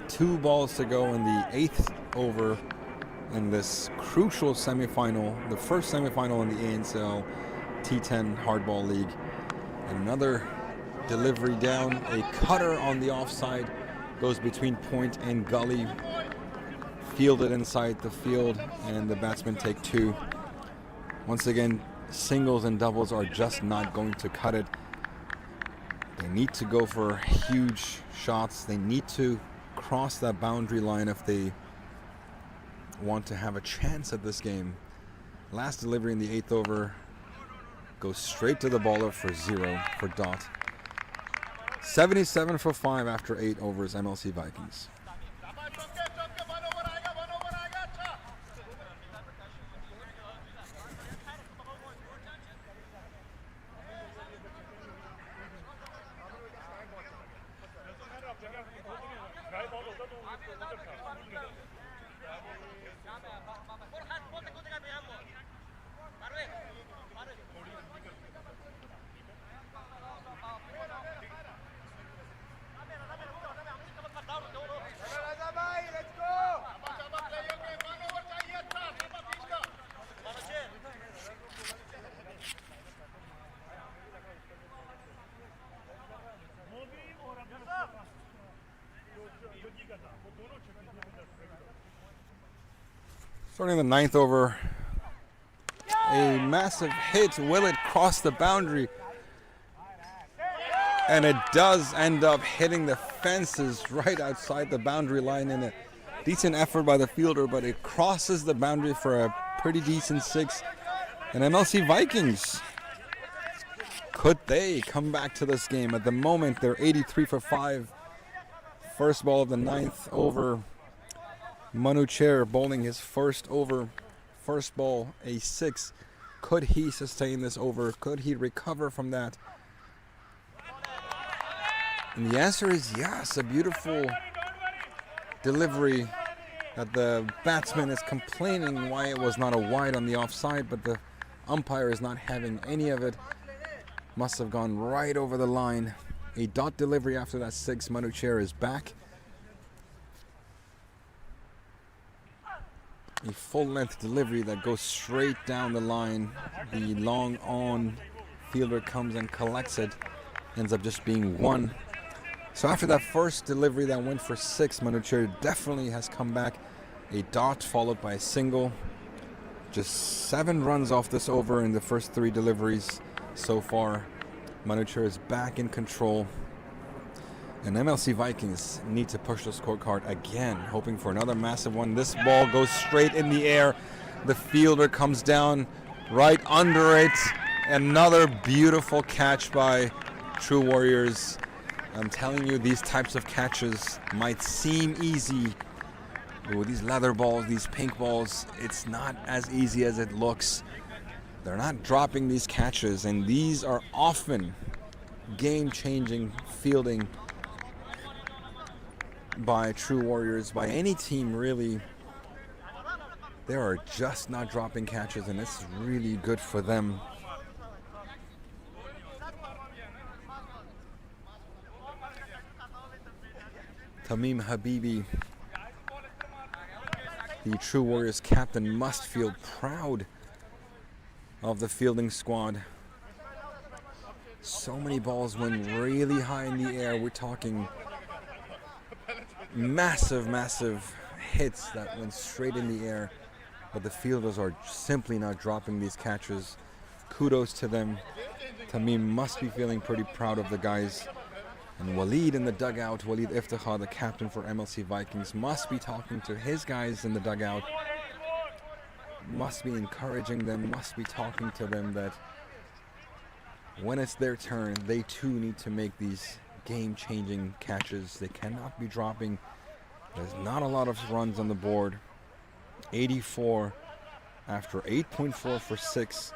2 balls to go in the 8th over in this crucial semifinal, the first semifinal in the ANCL T10 Hardball League. Another delivery down, a cutter on the offside, goes between point and gully, fielded inside the field, and the batsmen take 2. Once again, singles and doubles are just not going to cut it. They need to go for huge shots. They need to cross that boundary line if they want to have a chance at this game. Last delivery in the 8th over goes straight to the baller for 0 for Dot. 77 for 5 after 8 overs, MLC Vikings. Starting the 9th over, a massive hit. Will it cross the boundary? And it does end up hitting the fences right outside the boundary line in a decent effort by the fielder, but it crosses the boundary for a pretty decent 6. And MLC Vikings, could they come back to this game? At the moment, they're 83 for 5. First ball of the 9th over. Manu Chair bowling his first over, first ball, a 6. Could he sustain this over? Could he recover from that? And the answer is yes. A beautiful delivery that the batsman is complaining why it was not a wide on the offside, but the umpire is not having any of it. Must have gone right over the line. A dot delivery after that 6. Manu Chair is back. A full-length delivery that goes straight down the line. The long on fielder comes and collects it. Ends up just being 1. So after that first delivery that went for 6, Manu Chair definitely has come back. A dot followed by a single. Just 7 runs off this over in the first 3 deliveries so far. Manu Chair is back in control. And MLC Vikings need to push the scorecard again, hoping for another massive one. This ball goes straight in the air. The fielder comes down right under it. Another beautiful catch by True Warriors. I'm telling you, these types of catches might seem easy. But with these leather balls, these pink balls, it's not as easy as it looks. They're not dropping these catches, and these are often game-changing fielding by True Warriors, by any team really. They are just not dropping catches, and it's really good for them. Tamim Habibi, the True Warriors captain, must feel proud of the fielding squad. So many balls went really high in the air. We're talking massive, massive hits that went straight in the air. But the fielders are simply not dropping these catches. Kudos to them. Tamim must be feeling pretty proud of the guys. And Waleed in the dugout, Waleed Iftikhar, the captain for MLC Vikings, must be talking to his guys in the dugout. Must be encouraging them, must be talking to them that when it's their turn, they too need to make these game-changing catches. They cannot be dropping. There's not a lot of runs on the board. 84 after 8.4 for 6.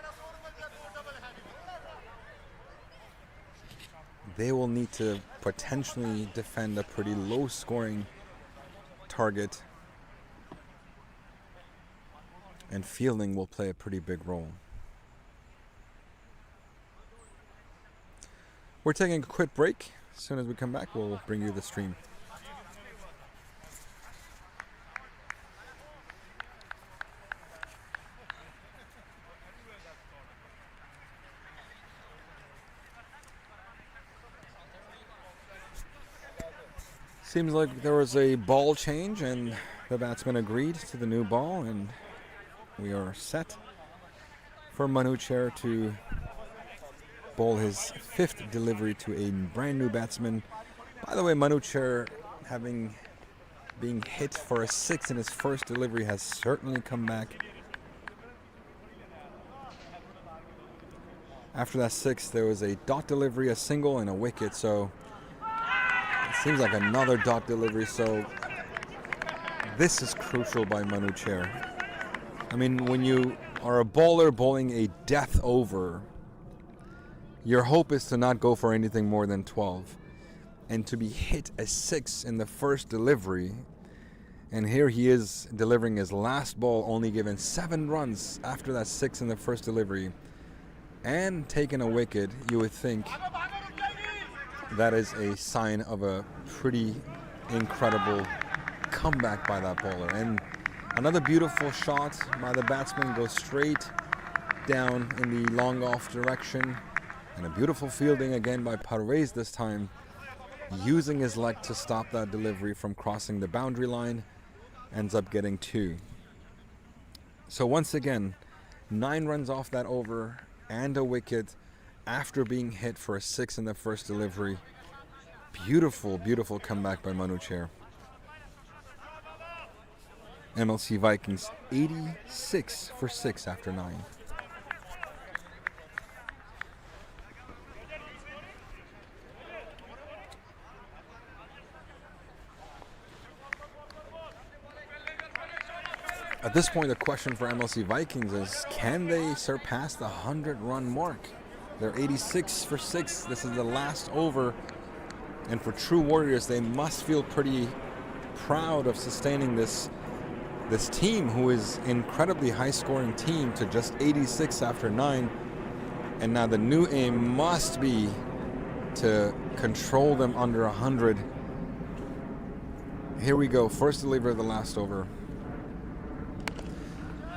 They will need to potentially defend a pretty low-scoring target, and fielding will play a pretty big role. We're taking a quick break. As soon as we come back, we'll bring you the stream. Seems like there was a ball change and the batsman agreed to the new ball, and we are set for Manu Chair to bowl his 5th delivery to a brand new batsman. By the way, Manu Chair, being hit for a 6 in his first delivery, has certainly come back. After that 6, there was a dot delivery, a single, and a wicket, so it seems like another dot delivery, so this is crucial by Manu Chair. I mean, when you are a bowler bowling a death over, your hope is to not go for anything more than 12. And to be hit a 6 in the first delivery, and here he is delivering his last ball, only given 7 runs after that 6 in the first delivery, and taking a wicket, you would think that is a sign of a pretty incredible comeback by that bowler. And another beautiful shot by the batsman goes straight down in the long off direction. And a beautiful fielding again by Parvez this time, using his leg to stop that delivery from crossing the boundary line. Ends up getting 2. So once again, 9 runs off that over and a wicket after being hit for a 6 in the first delivery. Beautiful, beautiful comeback by Manu Chair. MLC Vikings 86 for 6 after 9. At this point, the question for MLC Vikings is, can they surpass the 100-run mark? They're 86 for 6. This is the last over. And for True Warriors, they must feel pretty proud of sustaining this team, who is incredibly high-scoring team, to just 86 after 9. And now the new aim must be to control them under 100. Here we go. First delivery of the last over.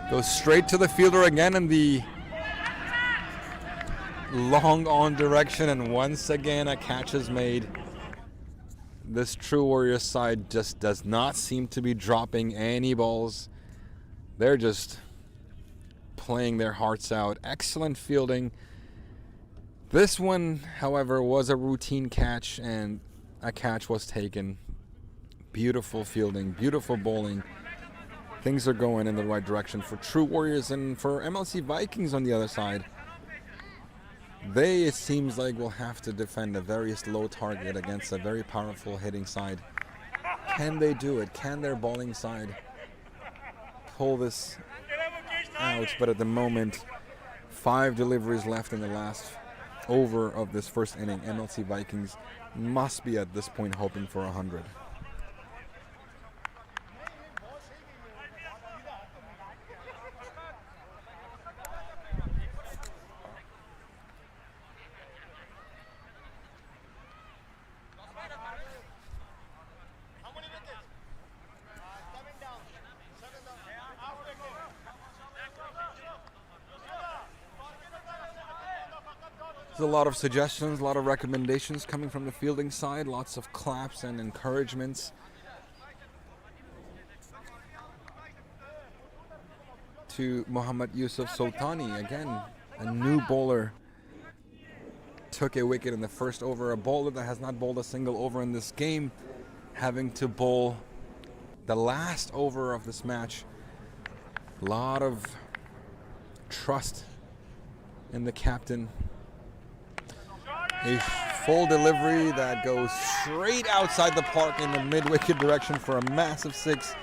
Goes straight to the fielder again in the long on direction, and once again a catch is made. This True Warriors side just does not seem to be dropping any balls. They're just playing their hearts out. Excellent fielding. This one, however, was a routine catch, and a catch was taken. Beautiful fielding, beautiful bowling. Things are going in the right direction for True Warriors, and for MLC Vikings on the other side. They, it seems like, will have to defend a very slow target against a very powerful hitting side. Can they do it? Can their bowling side pull this out? But at the moment, 5 deliveries left in the last over of this first inning. MLC Vikings must be at this point hoping for 100. There's a lot of suggestions, a lot of recommendations coming from the fielding side, lots of claps and encouragements. To Muhammad Yusuf Sultani, again, a new bowler. Took a wicket in the first over, a bowler that has not bowled a single over in this game, having to bowl the last over of this match. A lot of trust in the captain. A full delivery that goes straight outside the park in the mid-wicket direction for a massive six.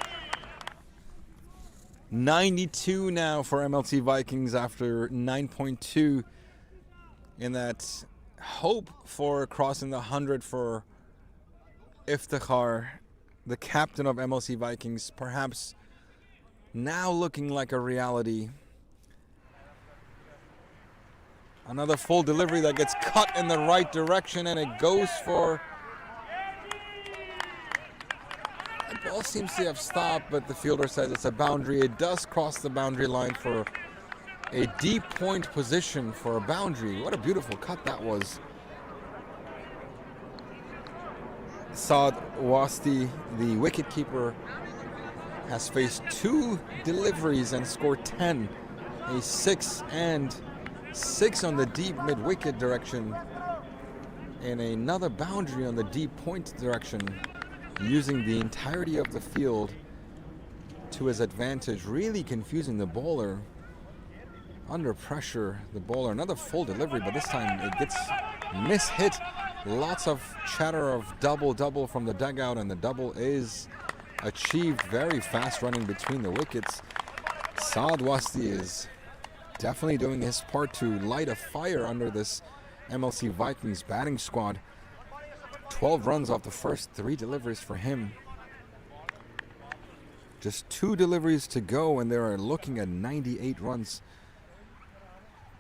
92 now for MLC Vikings after 9.2 in that hope for crossing the 100 for Iftikhar, the captain of MLC Vikings, perhaps now looking like a reality. Another full delivery that gets cut in the right direction, and it goes for... The ball seems to have stopped, but the fielder says it's a boundary. It does cross the boundary line for a deep point position for a boundary. What a beautiful cut that was. Saad Wasti, the wicketkeeper, has faced 2 deliveries and scored 10. A 6 and 6 on the deep mid-wicket direction, and another boundary on the deep point direction, using the entirety of the field to his advantage, really confusing the bowler. Under pressure, the bowler, another full delivery, but this time it gets mishit. Lots of chatter of double from the dugout, and the double is achieved. Very fast running between the wickets. Saad Wasti is definitely doing his part to light a fire under this MLC Vikings batting squad. 12 runs off the first 3 deliveries for him. Just 2 deliveries to go, and they are looking at 98 runs.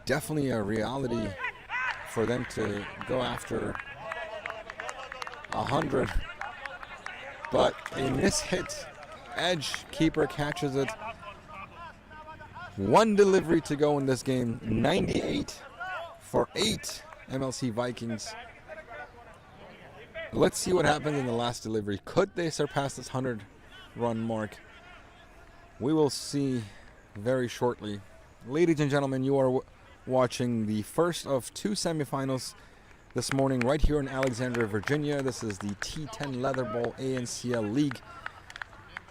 Definitely a reality for them to go after 100. But a mishit. Edge keeper catches it. 1 delivery to go in this game. 98 for 8 MLC Vikings. Let's see what happens in the last delivery. Could they surpass this 100-run mark? We will see very shortly. Ladies and gentlemen, you are watching the first of 2 semifinals this morning right here in Alexandria, Virginia. This is the T10 Leather Bowl ANCL League.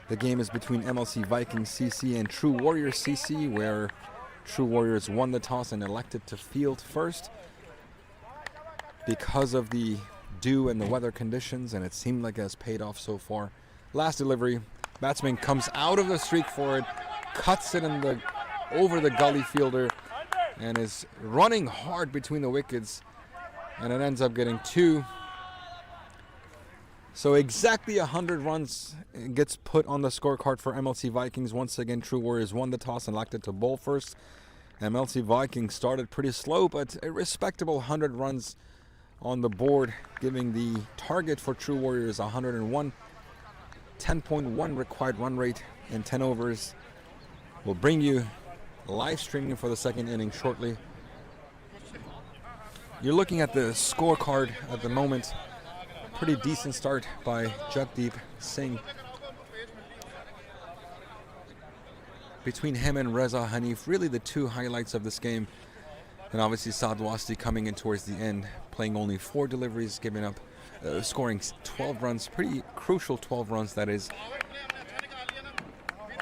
The game is between MLC Vikings CC and True Warriors CC, where True Warriors won the toss and elected to field first because of the dew and the weather conditions, and it seemed like it has paid off so far. Last delivery, batsman comes out of the streak for it, cuts it over the gully fielder, and is running hard between the wickets, and it ends up getting 2. So exactly 100 runs gets put on the scorecard for MLC Vikings. Once again, True Warriors won the toss and elected to bowl first. MLC Vikings started pretty slow, but a respectable 100 runs on the board, giving the target for True Warriors 101. 10.1 required run rate in 10 overs. We'll bring you live streaming for the second inning shortly. You're looking at the scorecard at the moment. Pretty decent start by Jagdeep Singh. Between him and Reza Hanif, really the 2 highlights of this game. And obviously Saad Wasti coming in towards the end, playing only 4 deliveries, giving up, scoring 12 runs, pretty crucial 12 runs that is.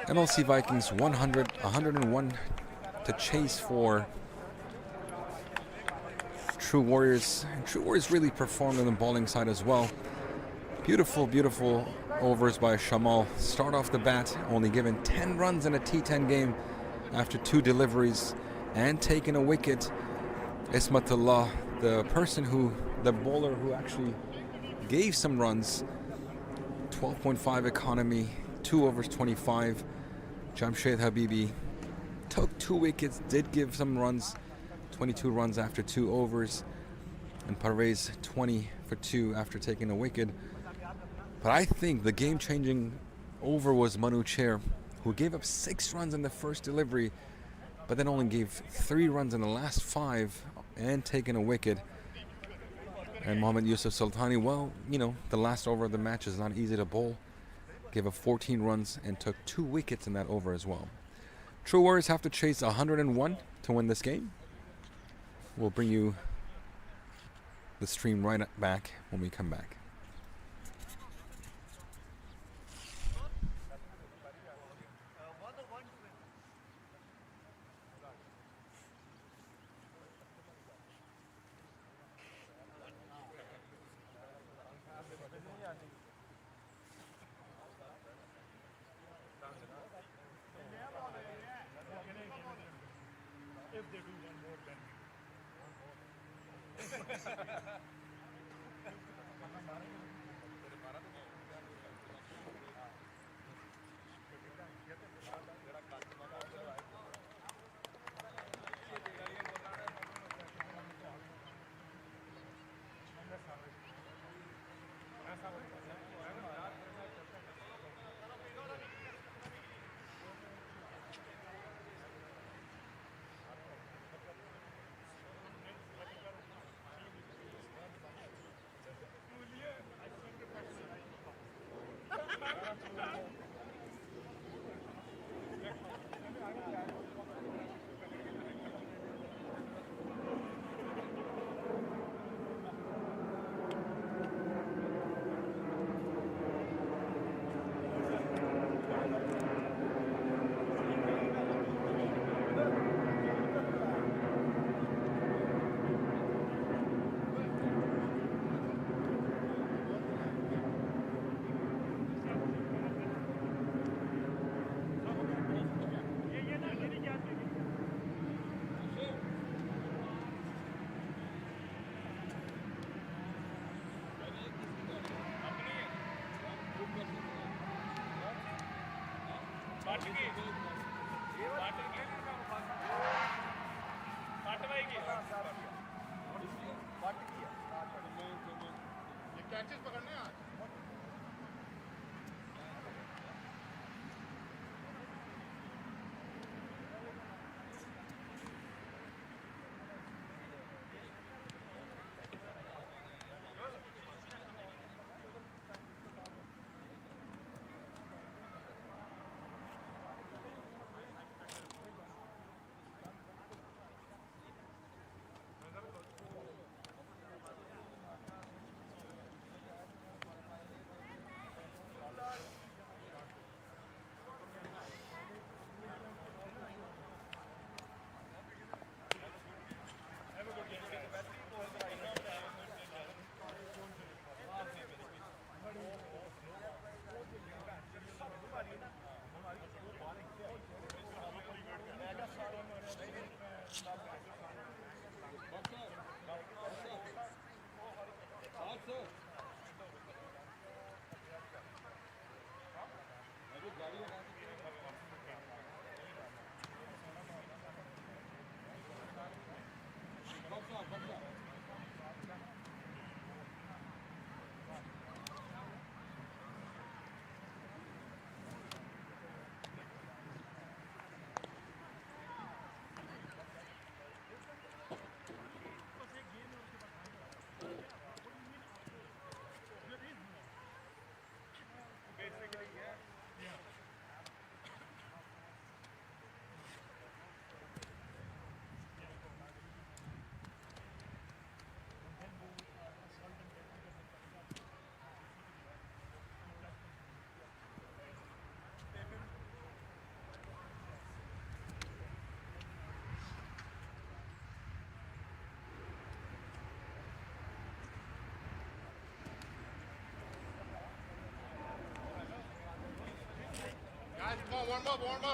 MLC Vikings 101 to chase for True Warriors. And True Warriors really performed on the bowling side as well. Beautiful overs by Shamal. Start off the bat, only given 10 runs in a T10 game after 2 deliveries and taking a wicket. Ismatullah, the bowler who actually gave some runs. 12.5 economy, 2 overs 25. Jamshed Habibi took 2 wickets, did give some runs. 22 runs after 2 overs, and Parvez 20 for 2 after taking a wicket. But I think the game-changing over was Manu Chair, who gave up 6 runs in the first delivery, but then only gave 3 runs in the last 5 and taken a wicket. And Mohammad Yusuf Sultani, well, the last over of the match is not easy to bowl. Gave up 14 runs and took 2 wickets in that over as well. True Warriors have to chase 101 to win this game. We'll bring you the stream right back when we come back.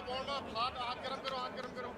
warm up. हाथ गरम करो.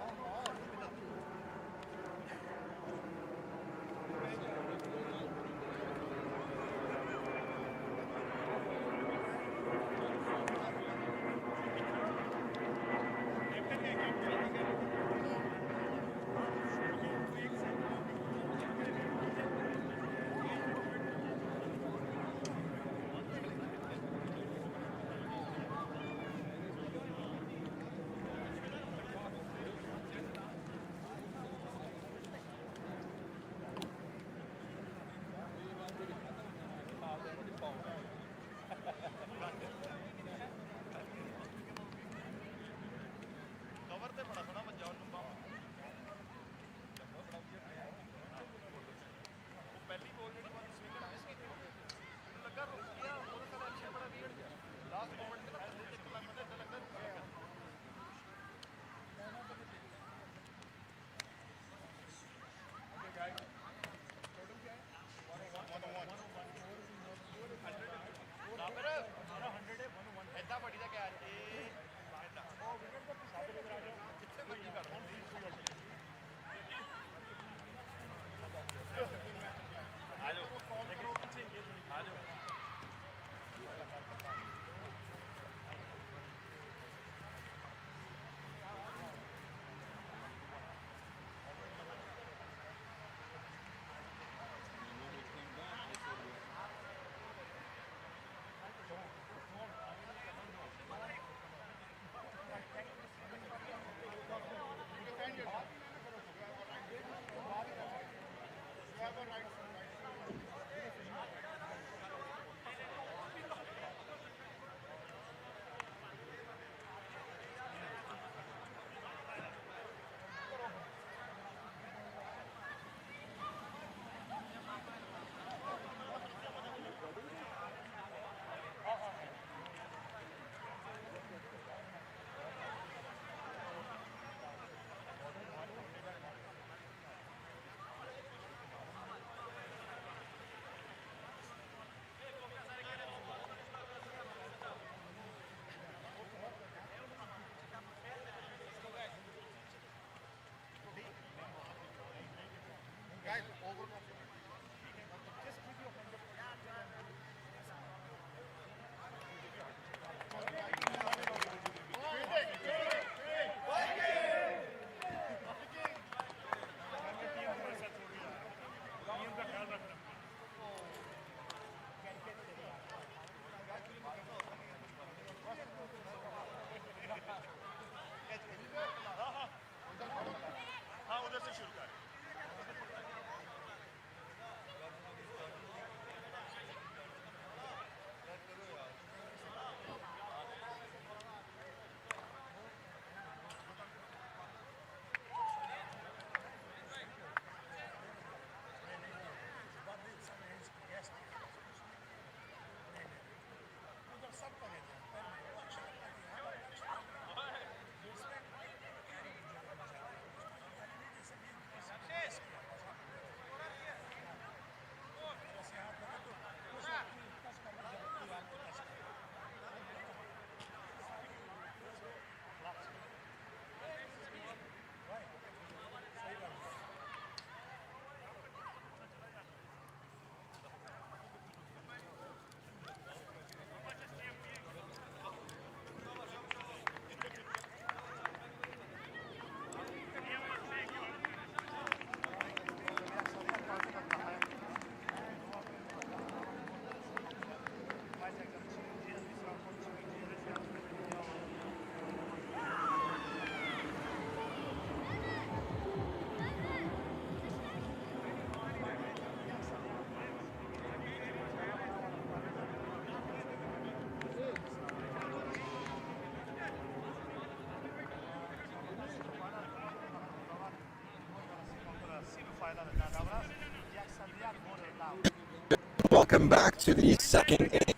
Welcome back to the second inning.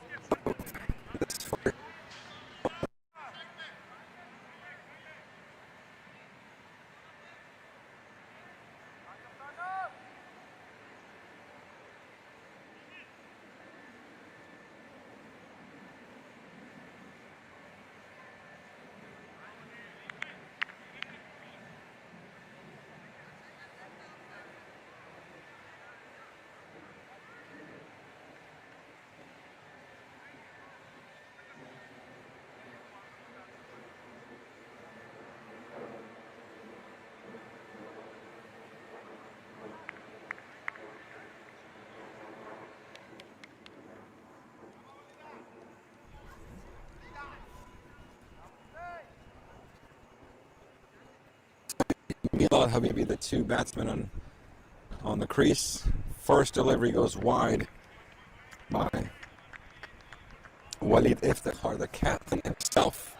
Milad Habibi, the two batsmen on the crease. First delivery goes wide by Walid Iftikhar, the captain himself.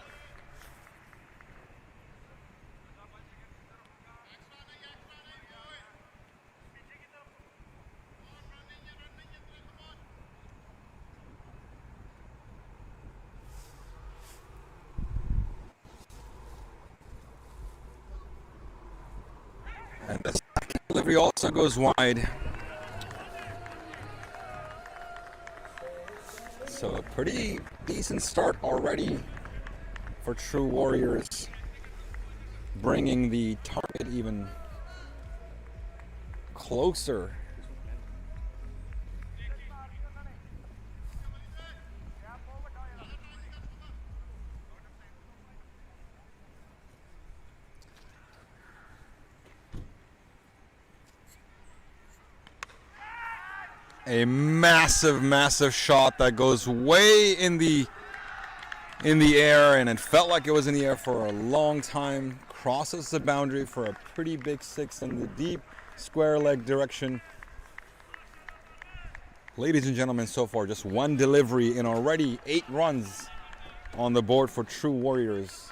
And the second delivery also goes wide. So a pretty decent start already for True Warriors, bringing the target even closer. A massive shot that goes way in the air, and it felt like it was in the air for a long time. Crosses the boundary for a pretty big six in the deep square leg direction. Ladies and gentlemen, so far just one delivery and already 8 runs on the board for True Warriors.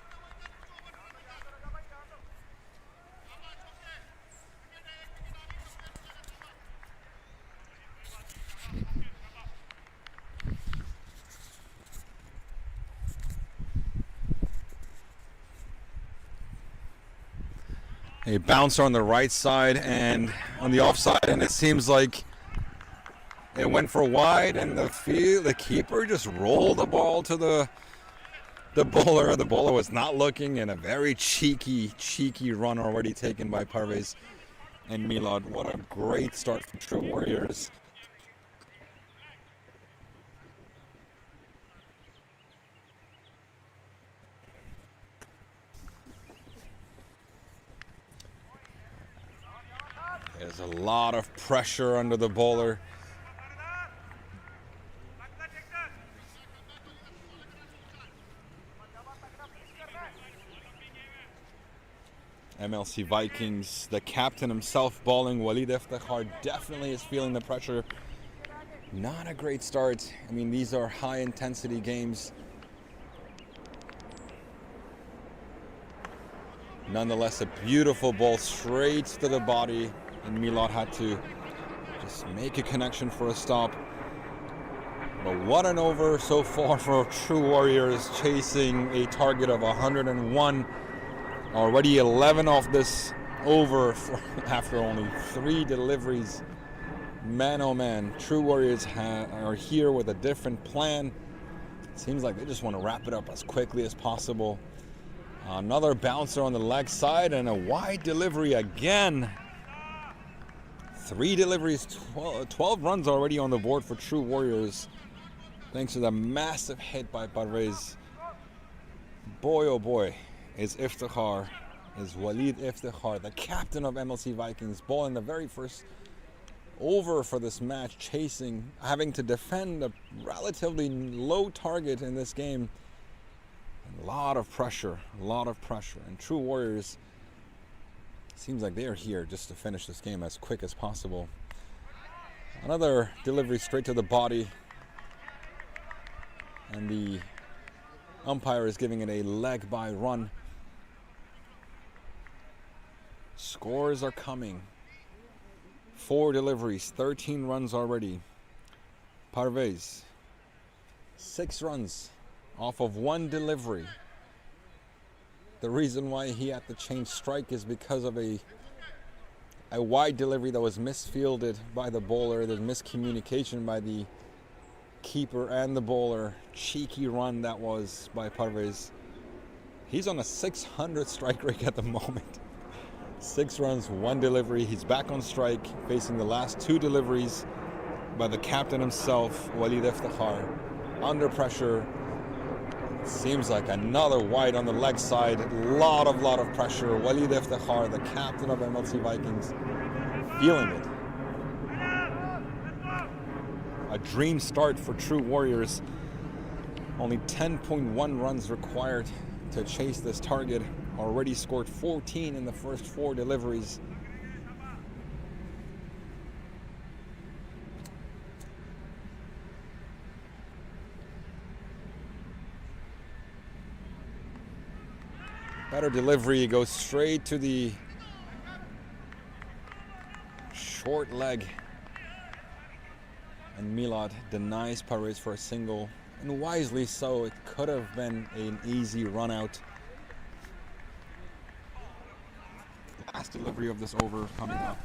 A bouncer on the right side and on the offside, and it seems like it went for wide, and the keeper just rolled the ball to the bowler. The bowler was not looking, and a very cheeky run already taken by Parvez and Milad. What a great start for True Warriors. There's a lot of pressure under the bowler. MLC Vikings, the captain himself bowling, Walid Iftikhar, definitely is feeling the pressure. Not a great start. I mean, these are high intensity games. Nonetheless, a beautiful ball straight to the body, and Milad had to just make a connection for a stop. But what an over so far for True Warriors, chasing a target of 101. Already 11 off this over after only 3 deliveries. Man, oh man, True Warriors are here with a different plan. Seems like they just want to wrap it up as quickly as possible. Another bouncer on the leg side and a wide delivery again. 3 deliveries, 12 runs already on the board for True Warriors, thanks to the massive hit by Parvez. Boy, oh boy, is Iftikhar, is Walid Iftikhar, the captain of MLC Vikings, bowling the very first over for this match, having to defend a relatively low target in this game. A lot of pressure. And True Warriors, seems like they are here just to finish this game as quick as possible. Another delivery straight to the body, and the umpire is giving it a leg by run. Scores are coming. 4 deliveries, 13 runs already. Parvez, 6 runs off of 1 delivery. The reason why he had to change strike is because of a wide delivery that was misfielded by the bowler. There's miscommunication by the keeper and the bowler. Cheeky run that was by Parvez. He's on a 600 strike rate at the moment. 6 runs, 1 delivery. He's back on strike, facing the last 2 deliveries by the captain himself, Walid Iftikhar. Under pressure. Seems like another wide on the leg side. Lot of pressure. Walid Iftikhar, the captain of MLC Vikings, feeling it. A dream start for True Warriors. Only 10.1 runs required to chase this target. Already scored 14 in the first 4 deliveries. Better delivery, goes straight to the short leg. And Milad denies Parvez for a single, and wisely so. It could have been an easy run out. Last delivery of this over coming up.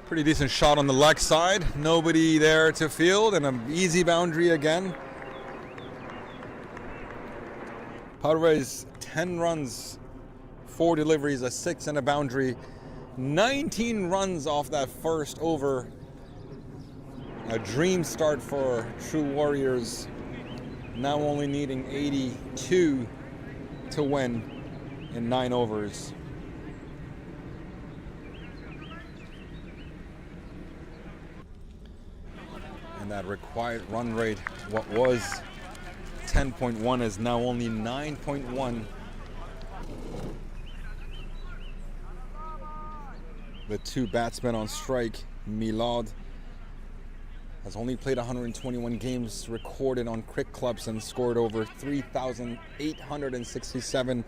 Pretty decent shot on the leg side. Nobody there to field, and an easy boundary again. Parvez, 10 runs, 4 deliveries, a 6 and a boundary. 19 runs off that first over. A dream start for True Warriors. Now only needing 82 to win in 9 overs. And that required run rate, what was 10.1, is now only 9.1. The 2 batsmen on strike. Milad has only played 121 games recorded on cricket clubs and scored over 3,867.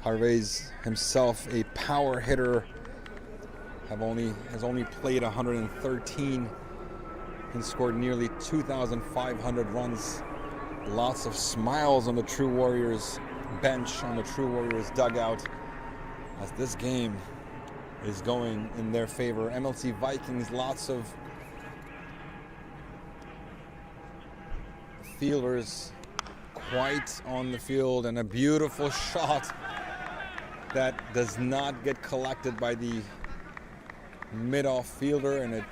Parvez himself, a power hitter, has only played 113 and scored nearly 2,500 runs. Lots of smiles on the True Warriors bench, on the True Warriors dugout, as this game is going in their favor. MLC Vikings, lots of fielders quite on the field, and a beautiful shot that does not get collected by the mid-off fielder, and it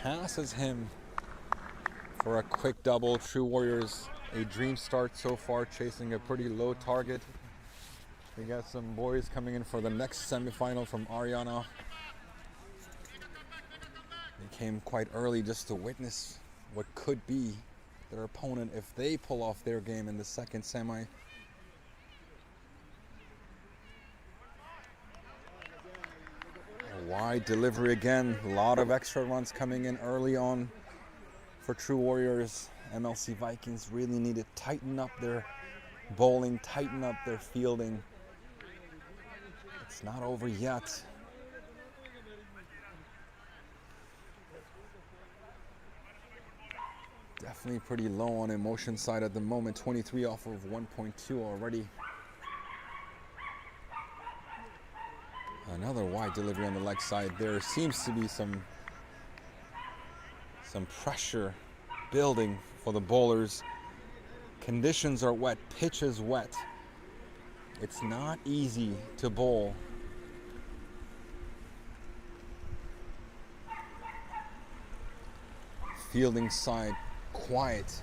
passes him for a quick double. True Warriors, a dream start so far, chasing a pretty low target. We got some boys coming in for the next semifinal from Ariana. They came quite early just to witness what could be their opponent if they pull off their game in the second semi. A wide delivery again. A lot of extra runs coming in early on for True Warriors. MLC Vikings really need to tighten up their bowling, tighten up their fielding. It's not over yet. Definitely pretty low on emotion side at the moment. 23 off of 1.2 already. Another wide delivery on the leg side. There seems to be some pressure building for the bowlers. Conditions are wet, pitch is wet. It's not easy to bowl. Fielding side, quiet.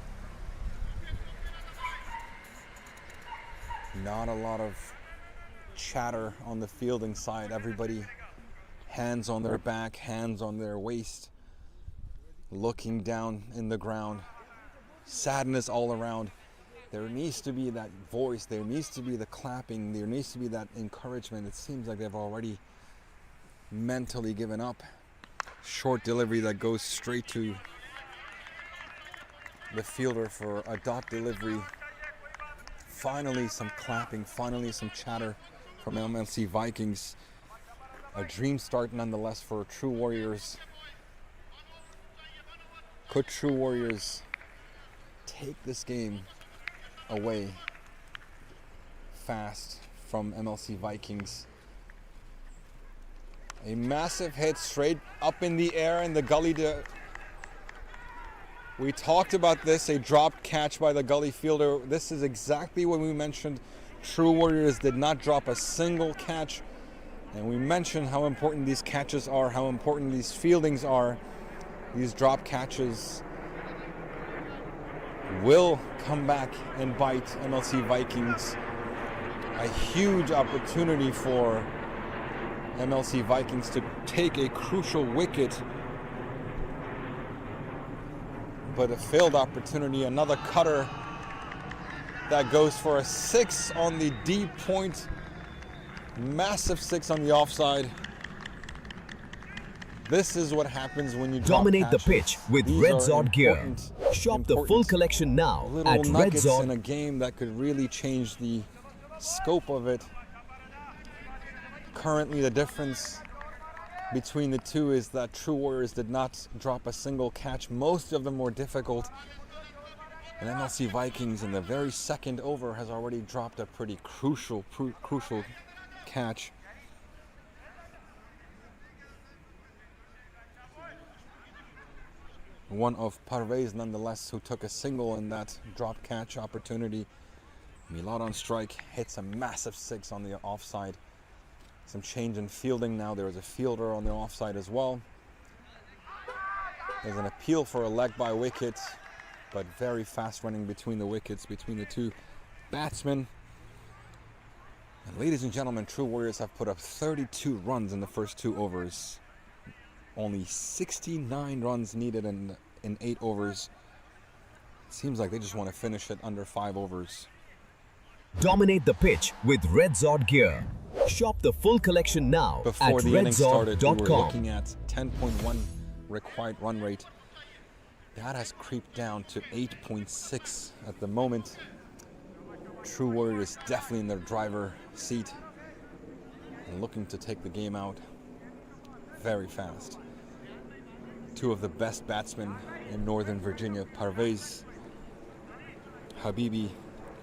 Not a lot of chatter on the fielding side. Everybody hands on their back, hands on their waist, looking down in the ground. Sadness all around. There needs to be that voice, there needs to be the clapping, there needs to be that encouragement. It seems like they've already mentally given up. Short delivery that goes straight to the fielder for a dot delivery. Finally some clapping, finally some chatter from MLC Vikings. A dream start nonetheless for True Warriors. Could True Warriors take this game away fast from MLC Vikings? A massive hit straight up in the air in the gully. We talked about this, a dropped catch by the gully fielder. This is exactly what we mentioned. True Warriors did not drop a single catch. And we mentioned how important these catches are, how important these fieldings are. These drop catches will come back and bite MLC Vikings. A huge opportunity for MLC Vikings to take a crucial wicket. But a failed opportunity, another cutter that goes for a 6 on the deep point. Massive 6 on the offside. This is what happens when you dominate the pitch with Red Zod gear. Shop the full collection now little at Red nuggets Zod. in a game that could really change the scope of it. Currently, the difference between the two is that True Warriors did not drop a single catch. Most of them were difficult. And MLC Vikings in the very second over has already dropped a pretty crucial catch. One of Parvez, nonetheless, who took a single in that drop catch opportunity. Milad on strike, hits a massive 6 on the offside. Some change in fielding now. There is a fielder on the offside as well. There's an appeal for a leg by wicket, but very fast running between the wickets, between the two batsmen. And ladies and gentlemen, True Warriors have put up 32 runs in the first 2 overs. Only 69 runs needed in 8 overs. It seems like they just want to finish it under 5 overs. Dominate the pitch with Red Zod gear. Shop the full collection now Before at the inning started, we were redzod.com. looking at 10.1 required run rate. That has creeped down to 8.6 at the moment. True Warriors definitely in their driver seat and looking to take the game out very fast. 2 of the best batsmen in Northern Virginia, Parvez Habibi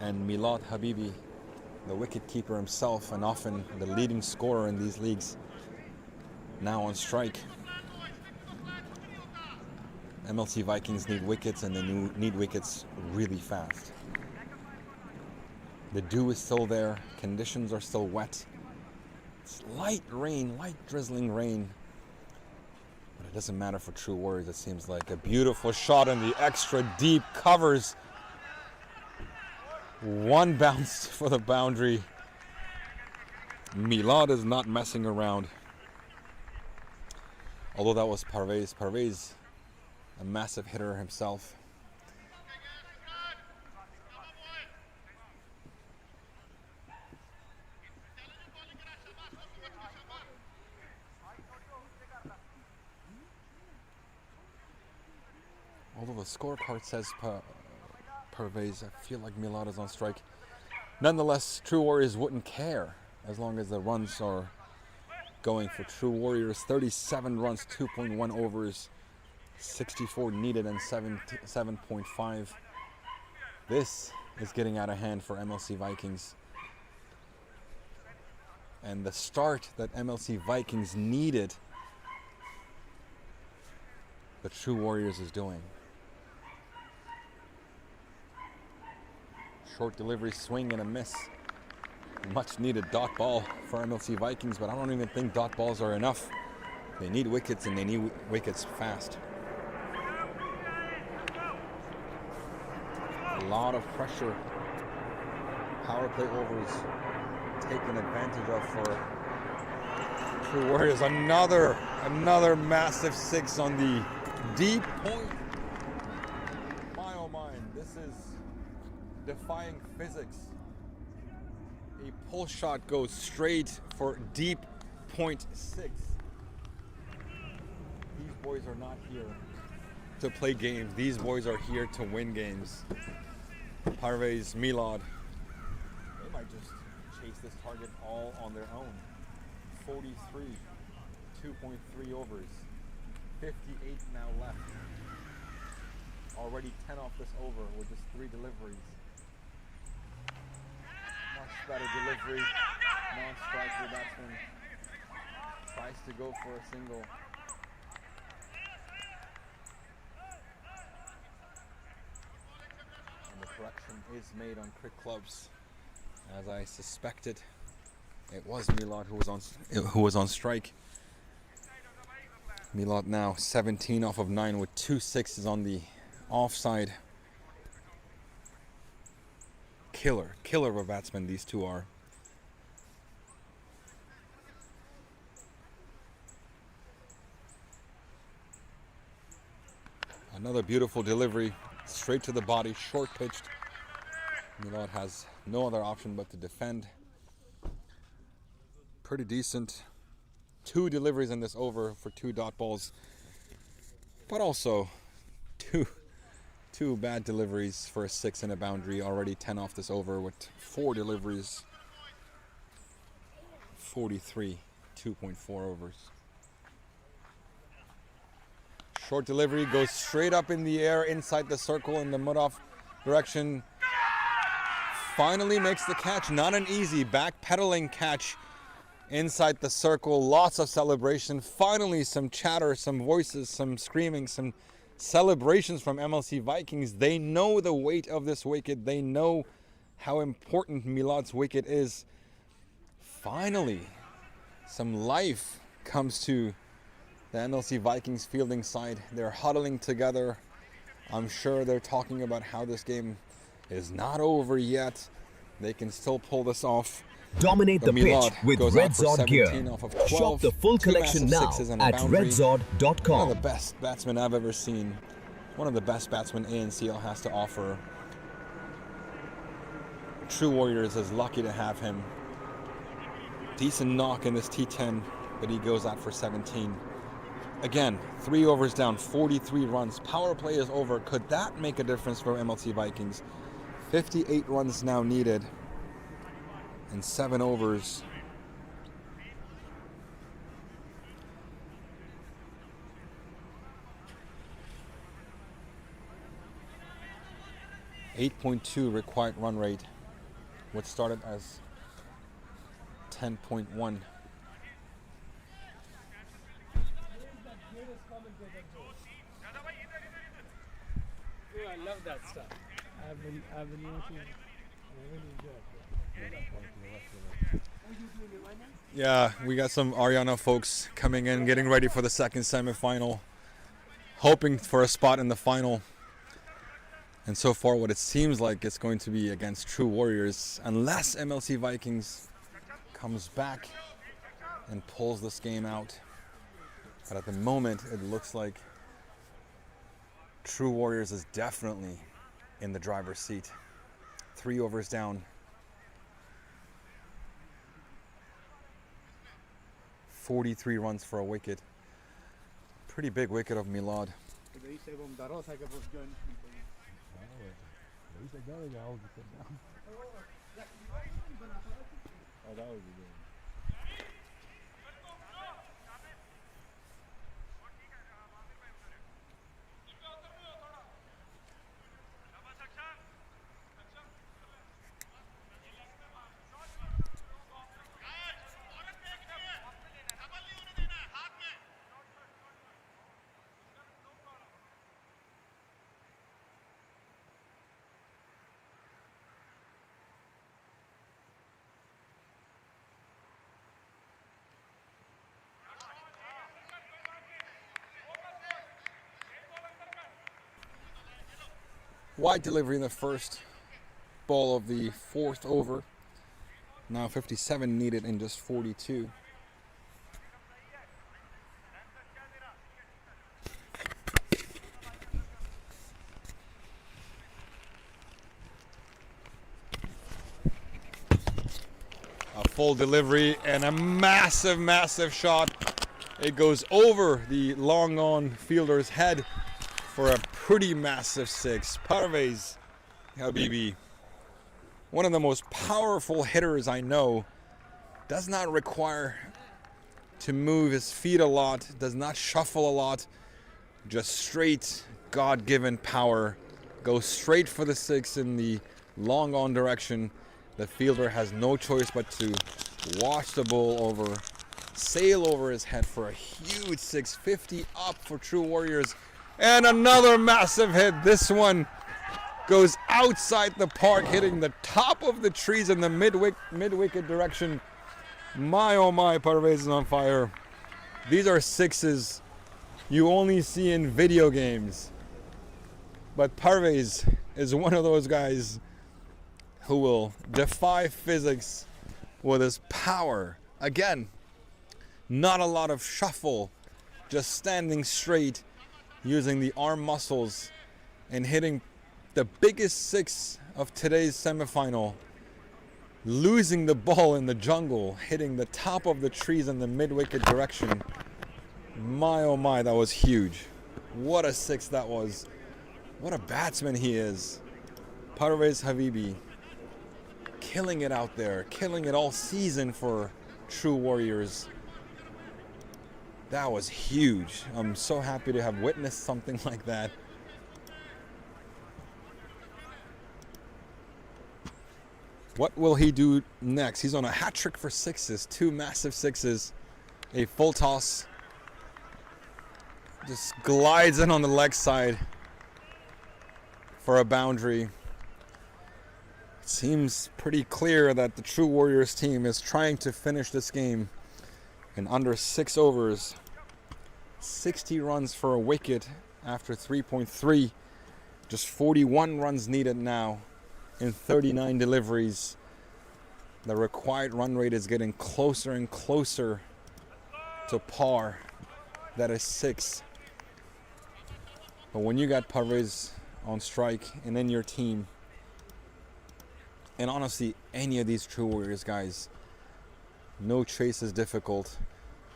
and Milad Habibi, the wicketkeeper himself and often the leading scorer in these leagues, now on strike. MLC Vikings need wickets, and they need wickets really fast. The dew is still there, conditions are still wet. It's light rain, light drizzling rain. But it doesn't matter for True Warriors, it seems like. A beautiful shot in the extra deep covers. One bounce for the boundary. Milad is not messing around. Although that was Parvez. Parvez, a massive hitter himself. Although the scorecard says Parvez, I feel like Milad is on strike. Nonetheless, True Warriors wouldn't care as long as the runs are going for True Warriors. 37 runs, 2.1 overs, 64 needed and 7.5. This is getting out of hand for MLC Vikings. And the start that MLC Vikings needed, the True Warriors is doing. Short delivery, swing and a miss. Much needed dot ball for MLC Vikings, but I don't even think dot balls are enough. They need wickets, and they need wickets fast. A lot of pressure. Power play overs taken advantage of for True Warriors. Another massive six on the deep point. My oh my, this is defying physics. A pull shot goes straight for deep point six. These boys are not here to play games. These boys are here to win games. Parvez, Milad, they might just chase this target all on their own. 43, 2.3 overs, 58 now left. Already 10 off this over with just 3 deliveries. Much better delivery. Non-striker batsman tries to go for a single. And the correction is made on Crick Clubs. As I suspected, it was Milad who was on strike. Milad now 17 off of 9 with 2 sixes on the offside. Killer of a batsman these two are. Another beautiful delivery, straight to the body, short pitched. Milad has no other option but to defend. Pretty decent. 2 deliveries in this over for 2 dot balls, but also two bad deliveries for a 6 and a boundary. Already 10 off this over with 4 deliveries. 43, 2.4 overs. Short delivery goes straight up in the air inside the circle in the mud-off direction. Finally makes the catch. Not an easy backpedaling catch inside the circle. Lots of celebration. Finally some chatter, some voices, some screaming, some celebrations from MLC Vikings. They know the weight of this wicket. They know how important Milad's wicket is. Finally, some life comes to the MLC Vikings fielding side. They're huddling together. I'm sure they're talking about how this game is not over yet. They can still pull this off. Dominate the pitch with Red Zod gear. 12, Shop the full collection now at redzod.com. One of the best batsmen I've ever seen. One of the best batsmen ANCL has to offer. True Warriors is lucky to have him. Decent knock in this T10, but he goes out for 17. Again, 3 overs down, 43 runs. Power play is over. Could that make a difference for MLC Vikings? 58 runs now needed in 7 overs. .2 required run rate, what started as 10.1. I love that stuff. I've been watching it. I really enjoy it. Yeah, we got some Ariana folks coming in, getting ready for the second semifinal, hoping for a spot in the final. And so far, what it seems like it's going to be against True Warriors, unless MLC Vikings comes back and pulls this game out. But at the moment, it looks like True Warriors is definitely in the driver's seat. 3 overs down. 43 runs for a wicket. Pretty big wicket of Milad. Wide delivery in the first ball of the fourth over. Now 57 needed in just 42. A full delivery and a massive, massive shot. It goes over the long on fielder's head for a pretty massive six. Parvez Habibi, one of the most powerful hitters I know, does not require to move his feet a lot, does not shuffle a lot, just straight God-given power. Goes straight for the six in the long on direction. The fielder has no choice but to wash the ball over, sail over his head for a huge 650 up for True Warriors. And another massive hit. This one goes outside the park, hitting the top of the trees in the mid-wicket direction. My oh my, Parvez is on fire. These are sixes you only see in video games. But Parvez is one of those guys who will defy physics with his power. Again, not a lot of shuffle, just standing straight, using the arm muscles and hitting the biggest six of today's semifinal, losing the ball in the jungle, hitting the top of the trees in the mid-wicket direction. My oh my, that was huge. What a six that was. What a batsman he is. Parvez Habibi, killing it out there, killing it all season for True Warriors. That was huge. I'm so happy to have witnessed something like that. What will he do next? He's on a hat trick for sixes, 2 massive sixes, a full toss. Just glides in on the leg side for a boundary. It seems pretty clear that the True Warriors team is trying to finish this game in under 6 overs. 60 runs for a wicket after 3.3. Just 41 runs needed now in 39 deliveries. The required run rate is getting closer and closer to par. That is 6. But when you got Parvez on strike and in your team, and honestly, any of these True Warriors guys, no chase is difficult.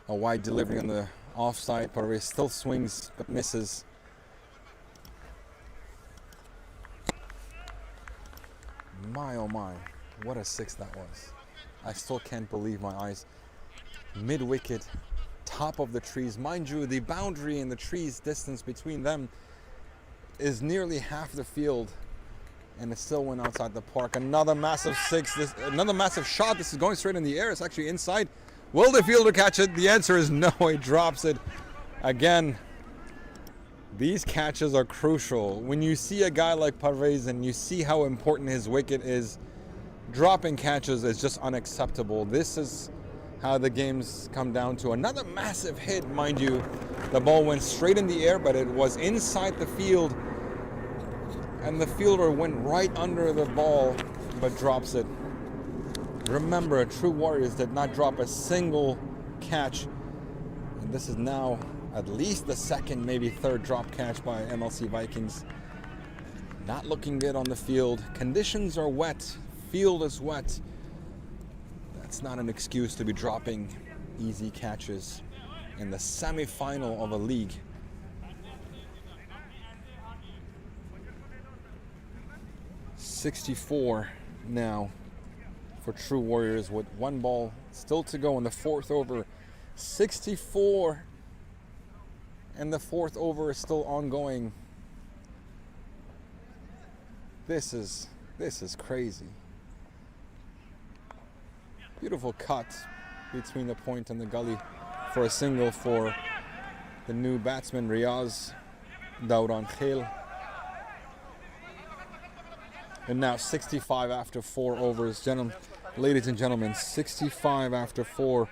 A wide delivery on the offside. Parvez still swings but misses. My oh my, what a six that was. I still can't believe my eyes. Mid-wicket, top of the trees. Mind you, the boundary and the trees distance between them is nearly half the field, and it still went outside the park. Another massive six, another massive shot. This is going straight in the air. It's actually inside. Will the fielder catch it? The answer is no, he drops it. Again, these catches are crucial. When you see a guy like Parvez and you see how important his wicket is, dropping catches is just unacceptable. This is how the games come down to. Another massive hit, mind you. The ball went straight in the air, but it was inside the field. And the fielder went right under the ball, but drops it. Remember, True Warriors did not drop a single catch. And this is now at least the second, maybe third drop catch by MLC Vikings. Not looking good on the field. Conditions are wet. Field is wet. That's not an excuse to be dropping easy catches in the semi-final of a league. .64 now for True Warriors with 1 ball still to go in the 4th over. 64, and the 4th over is still ongoing. This is crazy. Beautiful cut between the point and the gully for a single for the new batsman Riaz Dauran Khel. And now 65 after 4 overs. Ladies and gentlemen, 65 after 4.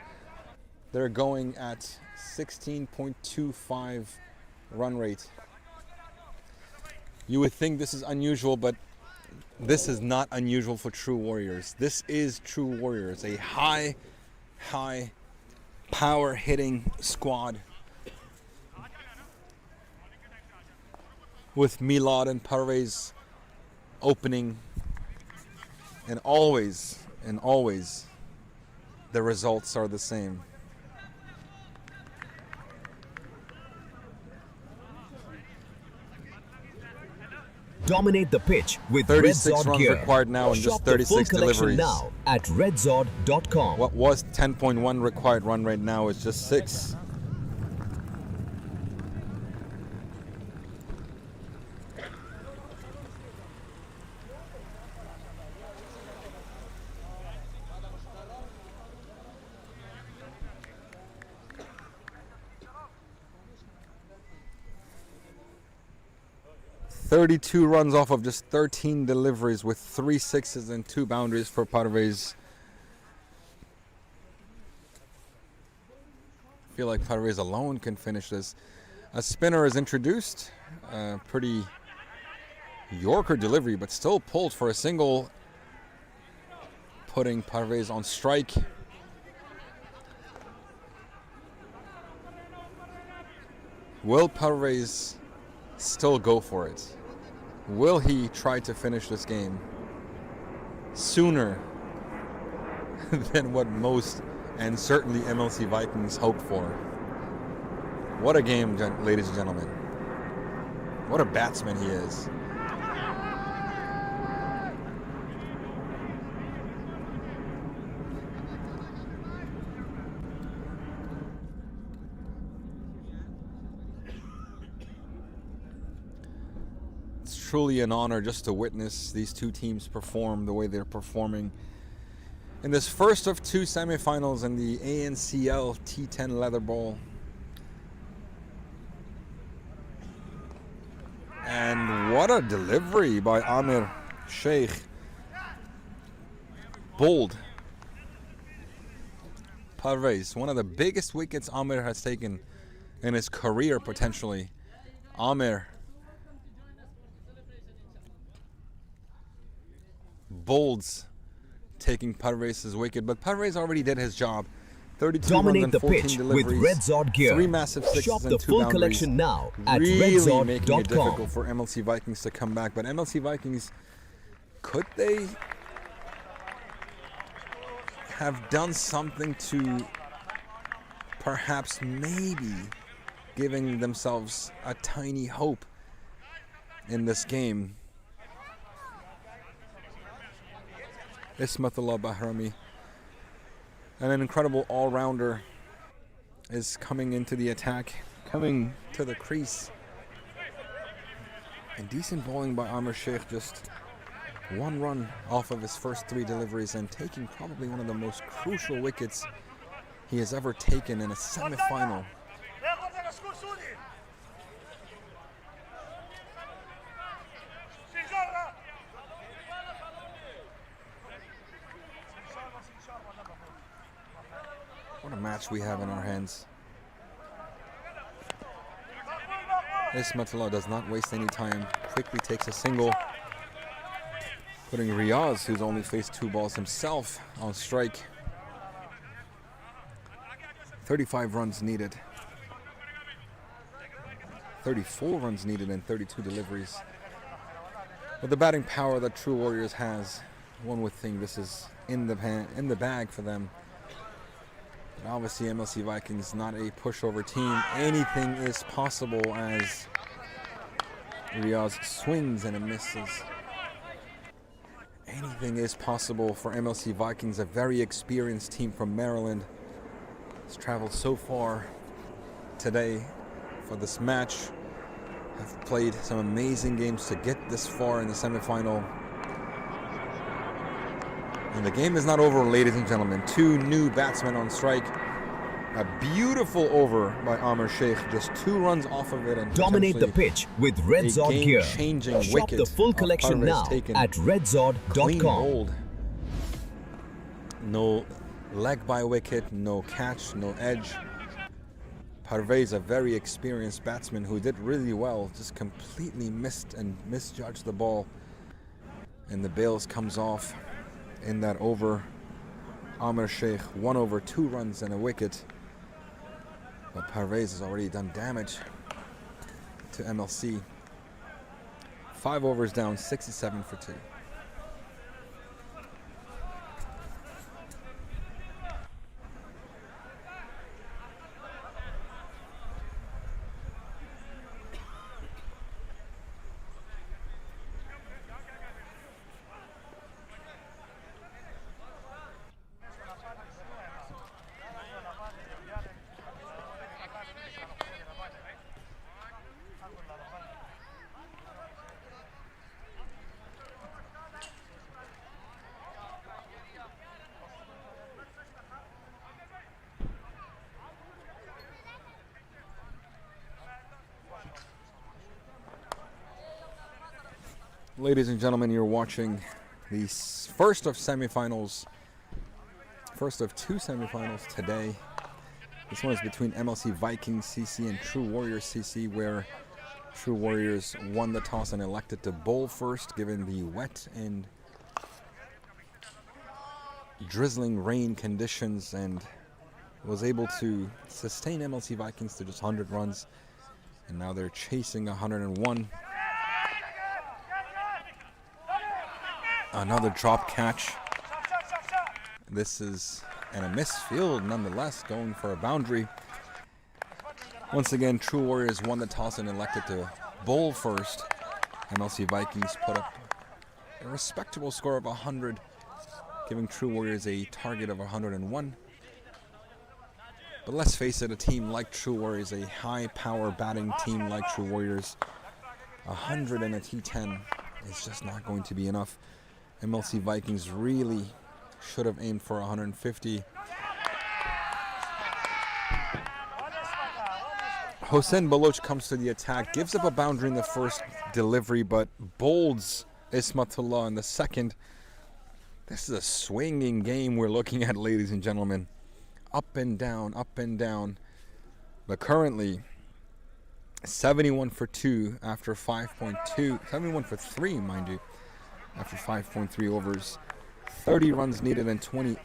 They're going at 16.25 run rate. You would think this is unusual, but this is not unusual for True Warriors. This is True Warriors, a high power hitting squad with Milad and Parvez opening, and always the results are the same. Dominate the pitch with 36 Red Zod runs gear. required now and just Shop the full 36 collection deliveries. now at redzod.com. What was 10.1 required run rate now is just 6. "32 runs off of just 13 deliveries with 3 sixes and 2 boundaries for Parvez. I feel like Parvez alone can finish this. A spinner is introduced. Pretty Yorker delivery, but still pulled for a single, putting Parvez on strike. Will Parvez still go for it? Will he try to finish this game sooner than what most and certainly MLC Vikings hoped for? What a game, ladies and gentlemen. What a batsman he is. It's truly an honor just to witness these two teams perform the way they're performing in this first of 2 semifinals in the ANCL T10 Leather Bowl. And what a delivery by Amir Sheikh. Bold. Parvez, one of the biggest wickets Amir has taken in his career potentially. Amir bolds taking Parvez's wicket, but Parvez already did his job. 32 Dominate runs the and 14 pitch deliveries, with Red Zod gear. 3 massive sixes Shop and the 2 full boundaries. collection now at Really redzod.com. making it difficult for MLC Vikings to come back. But MLC Vikings, could they have done something to perhaps maybe giving themselves a tiny hope in this game? Ismatullah Bahrami, an incredible all-rounder, is coming into the attack, coming to the crease. And decent bowling by Amir Sheikh, just 1 run off of his first 3 deliveries and taking probably one of the most crucial wickets he has ever taken in a semi-final. What a match we have in our hands. Ismatullah does not waste any time, quickly takes a single, putting Riaz, who's only faced 2 balls himself, on strike. 35 runs needed. 34 runs needed and 32 deliveries. With the batting power that True Warriors has, one would think this is in the bag for them. But obviously MLC Vikings not a pushover team. Anything is possible as Riaz swings and it misses. Anything is possible for MLC Vikings, a very experienced team from Maryland. Has traveled so far today for this match. Have played some amazing games to get this far in the semifinal. And the game is not over, ladies and gentlemen. 2 new batsmen on strike. A beautiful over by Amir Sheikh. Just 2 runs off of it. And Dominate the pitch with Red Zod gear. Game-changing Shop wicket the full of collection Parvez now taken. at Clean redzod.com. bowled. No leg by wicket, no catch, no edge. Parvez, a very experienced batsman who did really well, just completely missed and misjudged the ball. And the bails comes off in that over. Amir Sheikh, 1 over, 2 runs and a wicket. But Parvez has already done damage to MLC. 5 overs down, 67 for 2. Ladies and gentlemen, you're watching the first of semifinals, first of 2 semifinals today. This one is between MLC Vikings CC and True Warriors CC, where True Warriors won the toss and elected to bowl first, given the wet and drizzling rain conditions, and was able to sustain MLC Vikings to just 100 runs. And now they're chasing 101. Another drop catch. This is a misfield nonetheless, going for a boundary. Once again, True Warriors won the toss and elected to bowl first. MLC Vikings put up a respectable score of 100, giving True Warriors a target of 101. But let's face it, a team like True Warriors, a high-power batting team like True Warriors, 100 and a T10 is just not going to be enough. MLC Vikings really should have aimed for 150. Hossein Baloch comes to the attack, gives up a boundary in the first delivery, but bowls Ismatullah in the second. This is a swinging game we're looking at, ladies and gentlemen. Up and down, up and down. But currently, 71 for 2 after 5.2, 71 for 3, mind you, after 5.3 overs. 30 runs needed and 28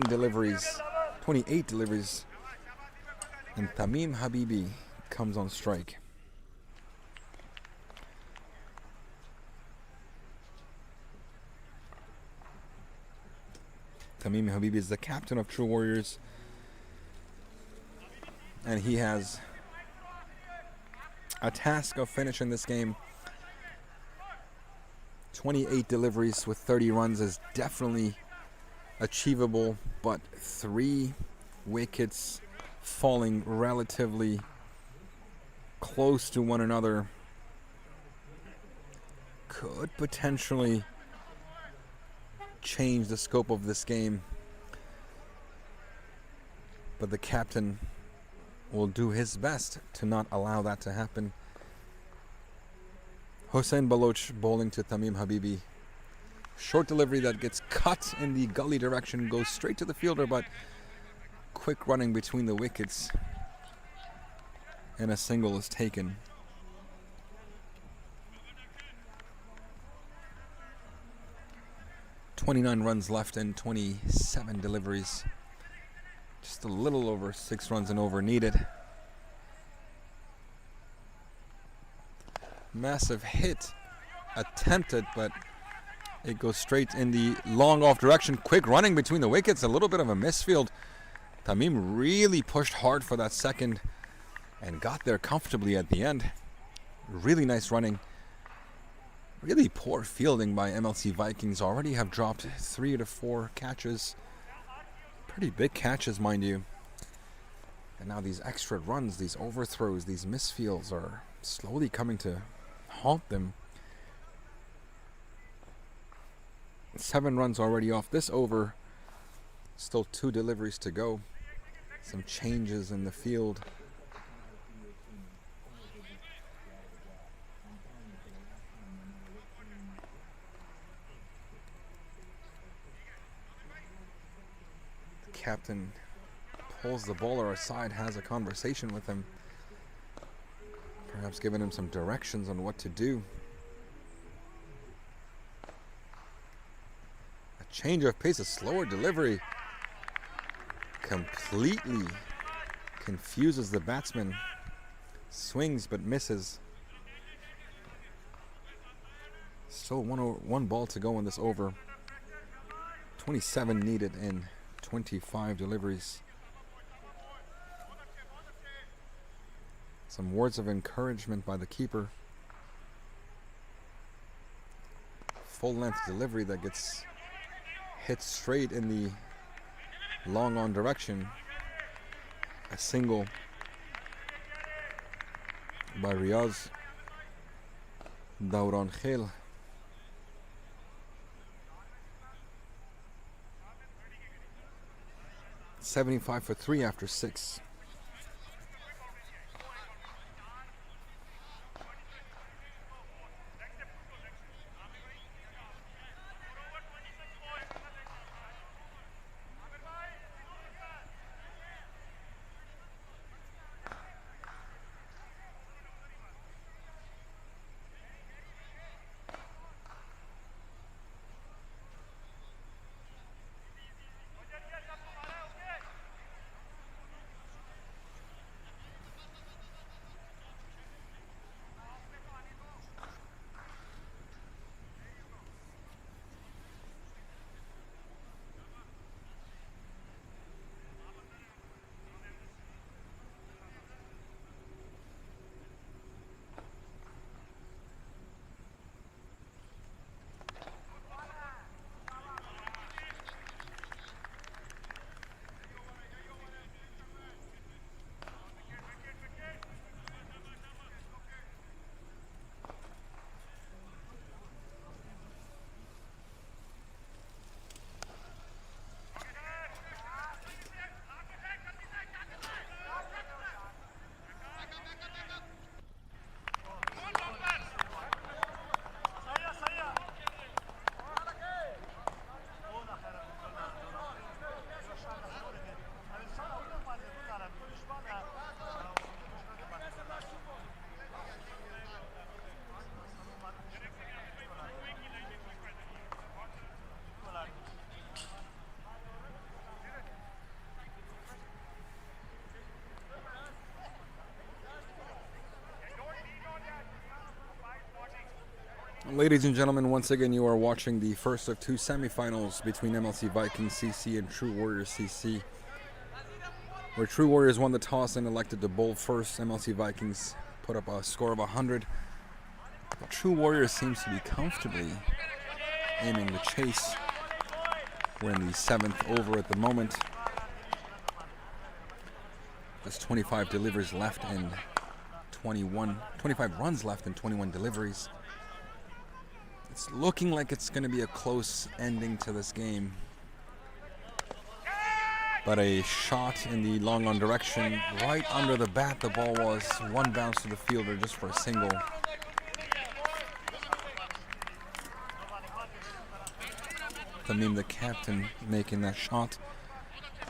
deliveries. And Tamim Habibi comes on strike. Tamim Habibi is the captain of True Warriors, and he has a task of finishing this game. 28 deliveries with 30 runs is definitely achievable, but 3 wickets falling relatively close to one another could potentially change the scope of this game. But the captain will do his best to not allow that to happen. Hossein Baloch bowling to Tamim Habibi. Short delivery that gets cut in the gully direction, goes straight to the fielder, but quick running between the wickets, and a single is taken. "29 runs left and 27 deliveries. Just a little over 6 runs and over needed. Massive hit attempted, but it goes straight in the long off direction. Quick running between the wickets, a little bit of a misfield. Tamim really pushed hard for that second and got there comfortably at the end. Really nice running. Really poor fielding by MLC Vikings. Already have dropped 3 to 4 catches. Pretty big catches, mind you. And now these extra runs, these overthrows, these misfields are slowly coming to haunt them. 7 runs already off this over. Still 2 deliveries to go. Some changes in the field. The captain pulls the bowler aside, has a conversation with him, perhaps giving him some directions on what to do. A change of pace, a slower delivery completely confuses the batsman. Swings but misses. Still one ball to go in this over. 27 needed in 25 deliveries. Some words of encouragement by the keeper. Full length delivery that gets hit straight in the long on direction. A single by Riaz Dauran Khel. $75 for 3 after 6. Ladies and gentlemen, once again you are watching the first of two semifinals between MLC Vikings CC and True Warriors CC, where True Warriors won the toss and elected to bowl first. MLC Vikings put up a score of 100. But True Warriors seems to be comfortably aiming the chase. We're in the 7th over at the moment. There's 25 deliveries left and 25 runs left and 21 deliveries. It's looking like it's going to be a close ending to this game. But a shot in the long on direction, right under the bat the ball was. One bounce to the fielder just for a single. Tamim, the captain, making that shot.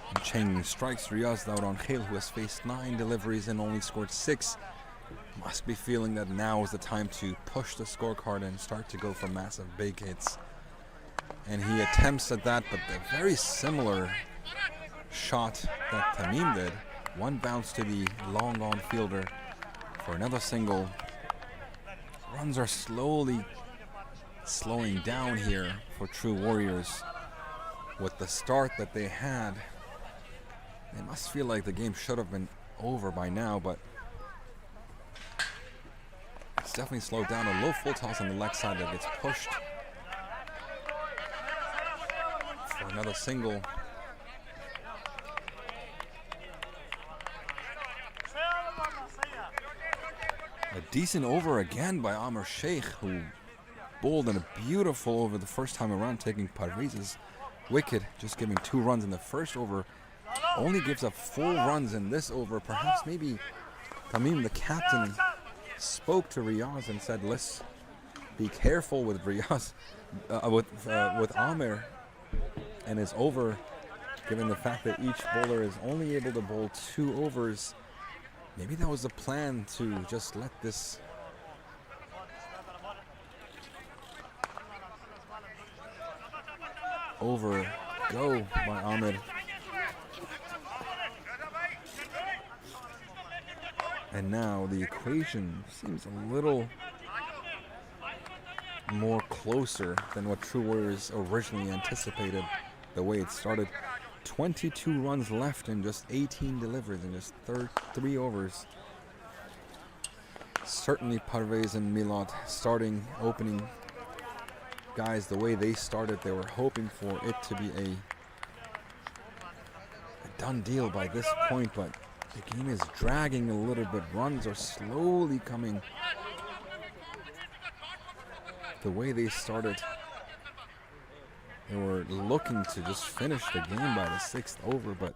And Cheng strikes Riaz Dauran Khel, who has faced 9 deliveries and only scored 6. Must be feeling that now is the time to push the scorecard and start to go for massive big hits. And he attempts at that, but a very similar shot that Tamim did. One bounce to the long on fielder for another single. Runs are slowly slowing down here for True Warriors. With the start that they had, they must feel like the game should have been over by now, but it's definitely slowed down. A low full toss on the left side that gets pushed for another single. A decent over again by Amr Sheikh, who bowled in a beautiful over the first time around, taking Parvez's wicket, just giving 2 runs in the first over. Only gives up 4 runs in this over. Perhaps maybe Tamim, the captain, spoke to Riaz and said, let's be careful with Riaz, with Amir and his over given the fact that each bowler is only able to bowl 2 overs. Maybe that was the plan, to just let this over go by Ahmed. And now the equation seems a little more closer than what True Warriors originally anticipated, the way it started. 22 runs left in just 18 deliveries in just 3 overs. Certainly Parvez and Milot starting, opening guys, the way they started, they were hoping for it to be a done deal by this point, but the game is dragging a little bit. Runs are slowly coming. The way they started, they were looking to just finish the game by the 6th over, but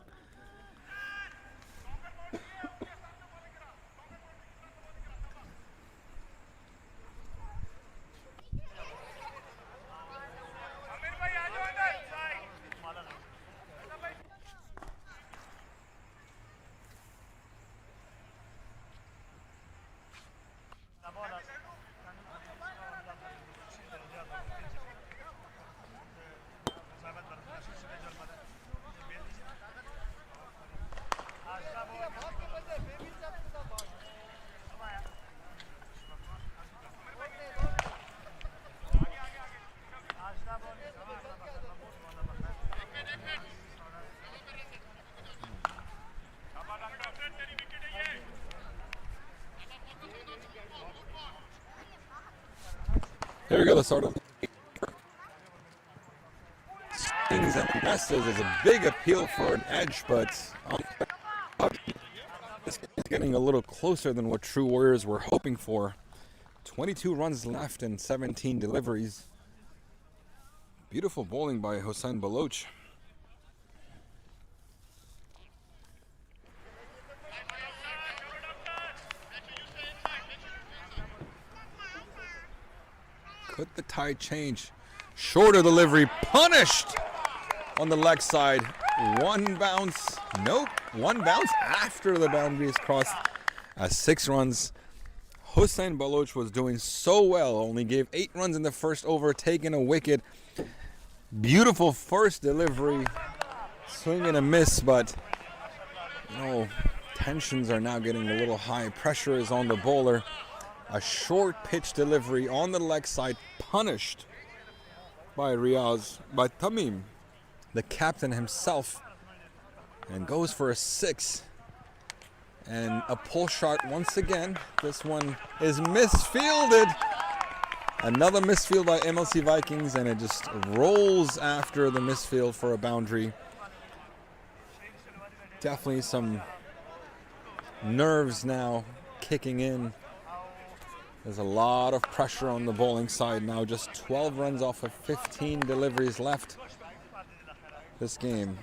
here we go, the start of swings and misses is a big appeal for an edge, but it's getting a little closer than what True Warriors were hoping for. 22 runs left in 17 deliveries. Beautiful bowling by Hossein Baloch. Could the tide change? Shorter delivery, punished on the leg side. One bounce, nope, one bounce after the boundary is crossed. 6 runs. Hossein Baloch was doing so well, only gave 8 runs in the first over, taking a wicket. Beautiful first delivery, swing and a miss, but you know, tensions are now getting a little high. Pressure is on the bowler. A short pitch delivery on the leg side, punished by Tamim, the captain himself, and goes for a 6. And a pull shot once again. This one is misfielded. Another misfield by MLC Vikings, and it just rolls after the misfield for a boundary. Definitely some nerves now kicking in. There's a lot of pressure on the bowling side now. Just 12 runs off of 15 deliveries left. This game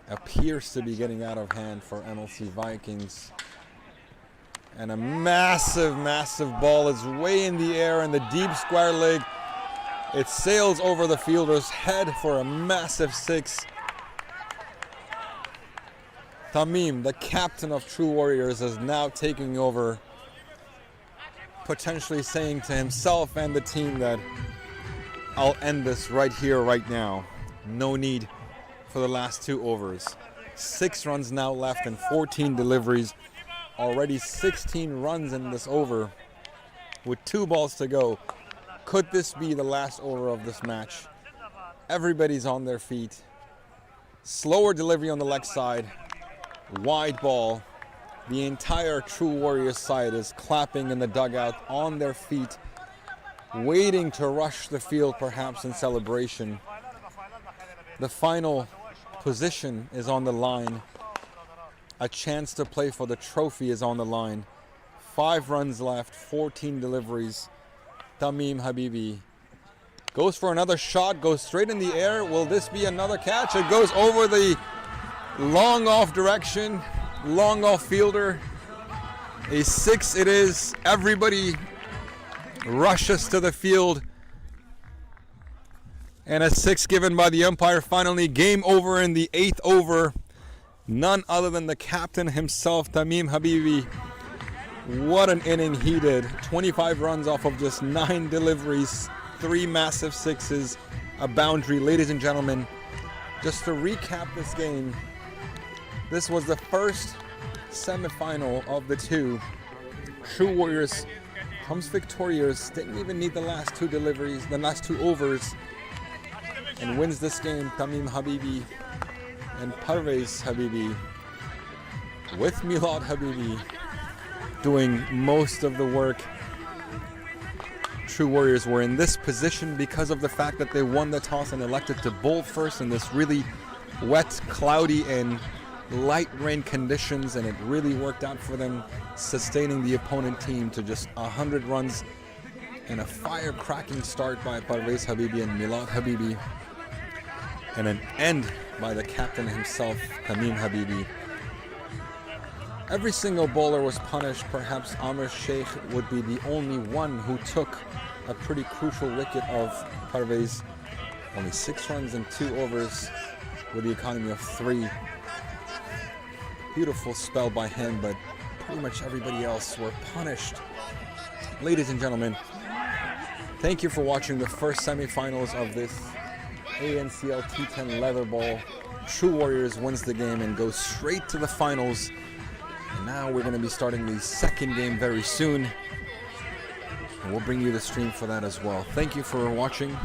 appears to be getting out of hand for MLC Vikings. And a massive, massive ball is way in the air in the deep square leg. It sails over the fielder's head for a massive 6. Tamim, the captain of True Warriors, is now taking over, potentially saying to himself and the team that I'll end this right here, right now. No need for the last 2 overs. 6 runs now left and 14 deliveries. Already 16 runs in this over with 2 balls to go. Could this be the last over of this match? Everybody's on their feet. Slower delivery on the leg side. Wide ball. The entire True Warriors side is clapping in the dugout, on their feet, waiting to rush the field perhaps in celebration. The final position is on the line. A chance to play for the trophy is on the line. 5 runs left, 14 deliveries. Tamim Habibi goes for another shot, goes straight in the air. Will this be another catch? It goes over the long off direction. Long off fielder. A 6 it is. Everybody rushes to the field. And a 6 given by the umpire. Finally, game over in the 8th over. None other than the captain himself, Tamim Habibi. What an inning he did. 25 runs off of just 9 deliveries, 3 massive sixes, a boundary. Ladies and gentlemen, just to recap this game, this was the first semifinal of the 2. True Warriors comes victorious, didn't even need the last 2 deliveries, the last 2 overs, and wins this game. Tamim Habibi and Parvez Habibi, with Milad Habibi doing most of the work. True Warriors were in this position because of the fact that they won the toss and elected to bowl first in this really wet, cloudy, and light rain conditions, and it really worked out for them, sustaining the opponent team to just 100 runs and a firecracking start by Parvez Habibi and Milad Habibi, and an end by the captain himself, Tamim Habibi. Every single bowler was punished. Perhaps Amr Sheikh would be the only one who took a pretty crucial wicket of Parvez. Only 6 runs and 2 overs with the economy of 3. Beautiful spell by him, but pretty much everybody else were punished. Ladies and gentlemen, thank you for watching the first semifinals of this ANCL T10 leather ball. True Warriors wins the game and goes straight to the finals. And now we're going to be starting the second game very soon, and we'll bring you the stream for that as well. Thank you for watching.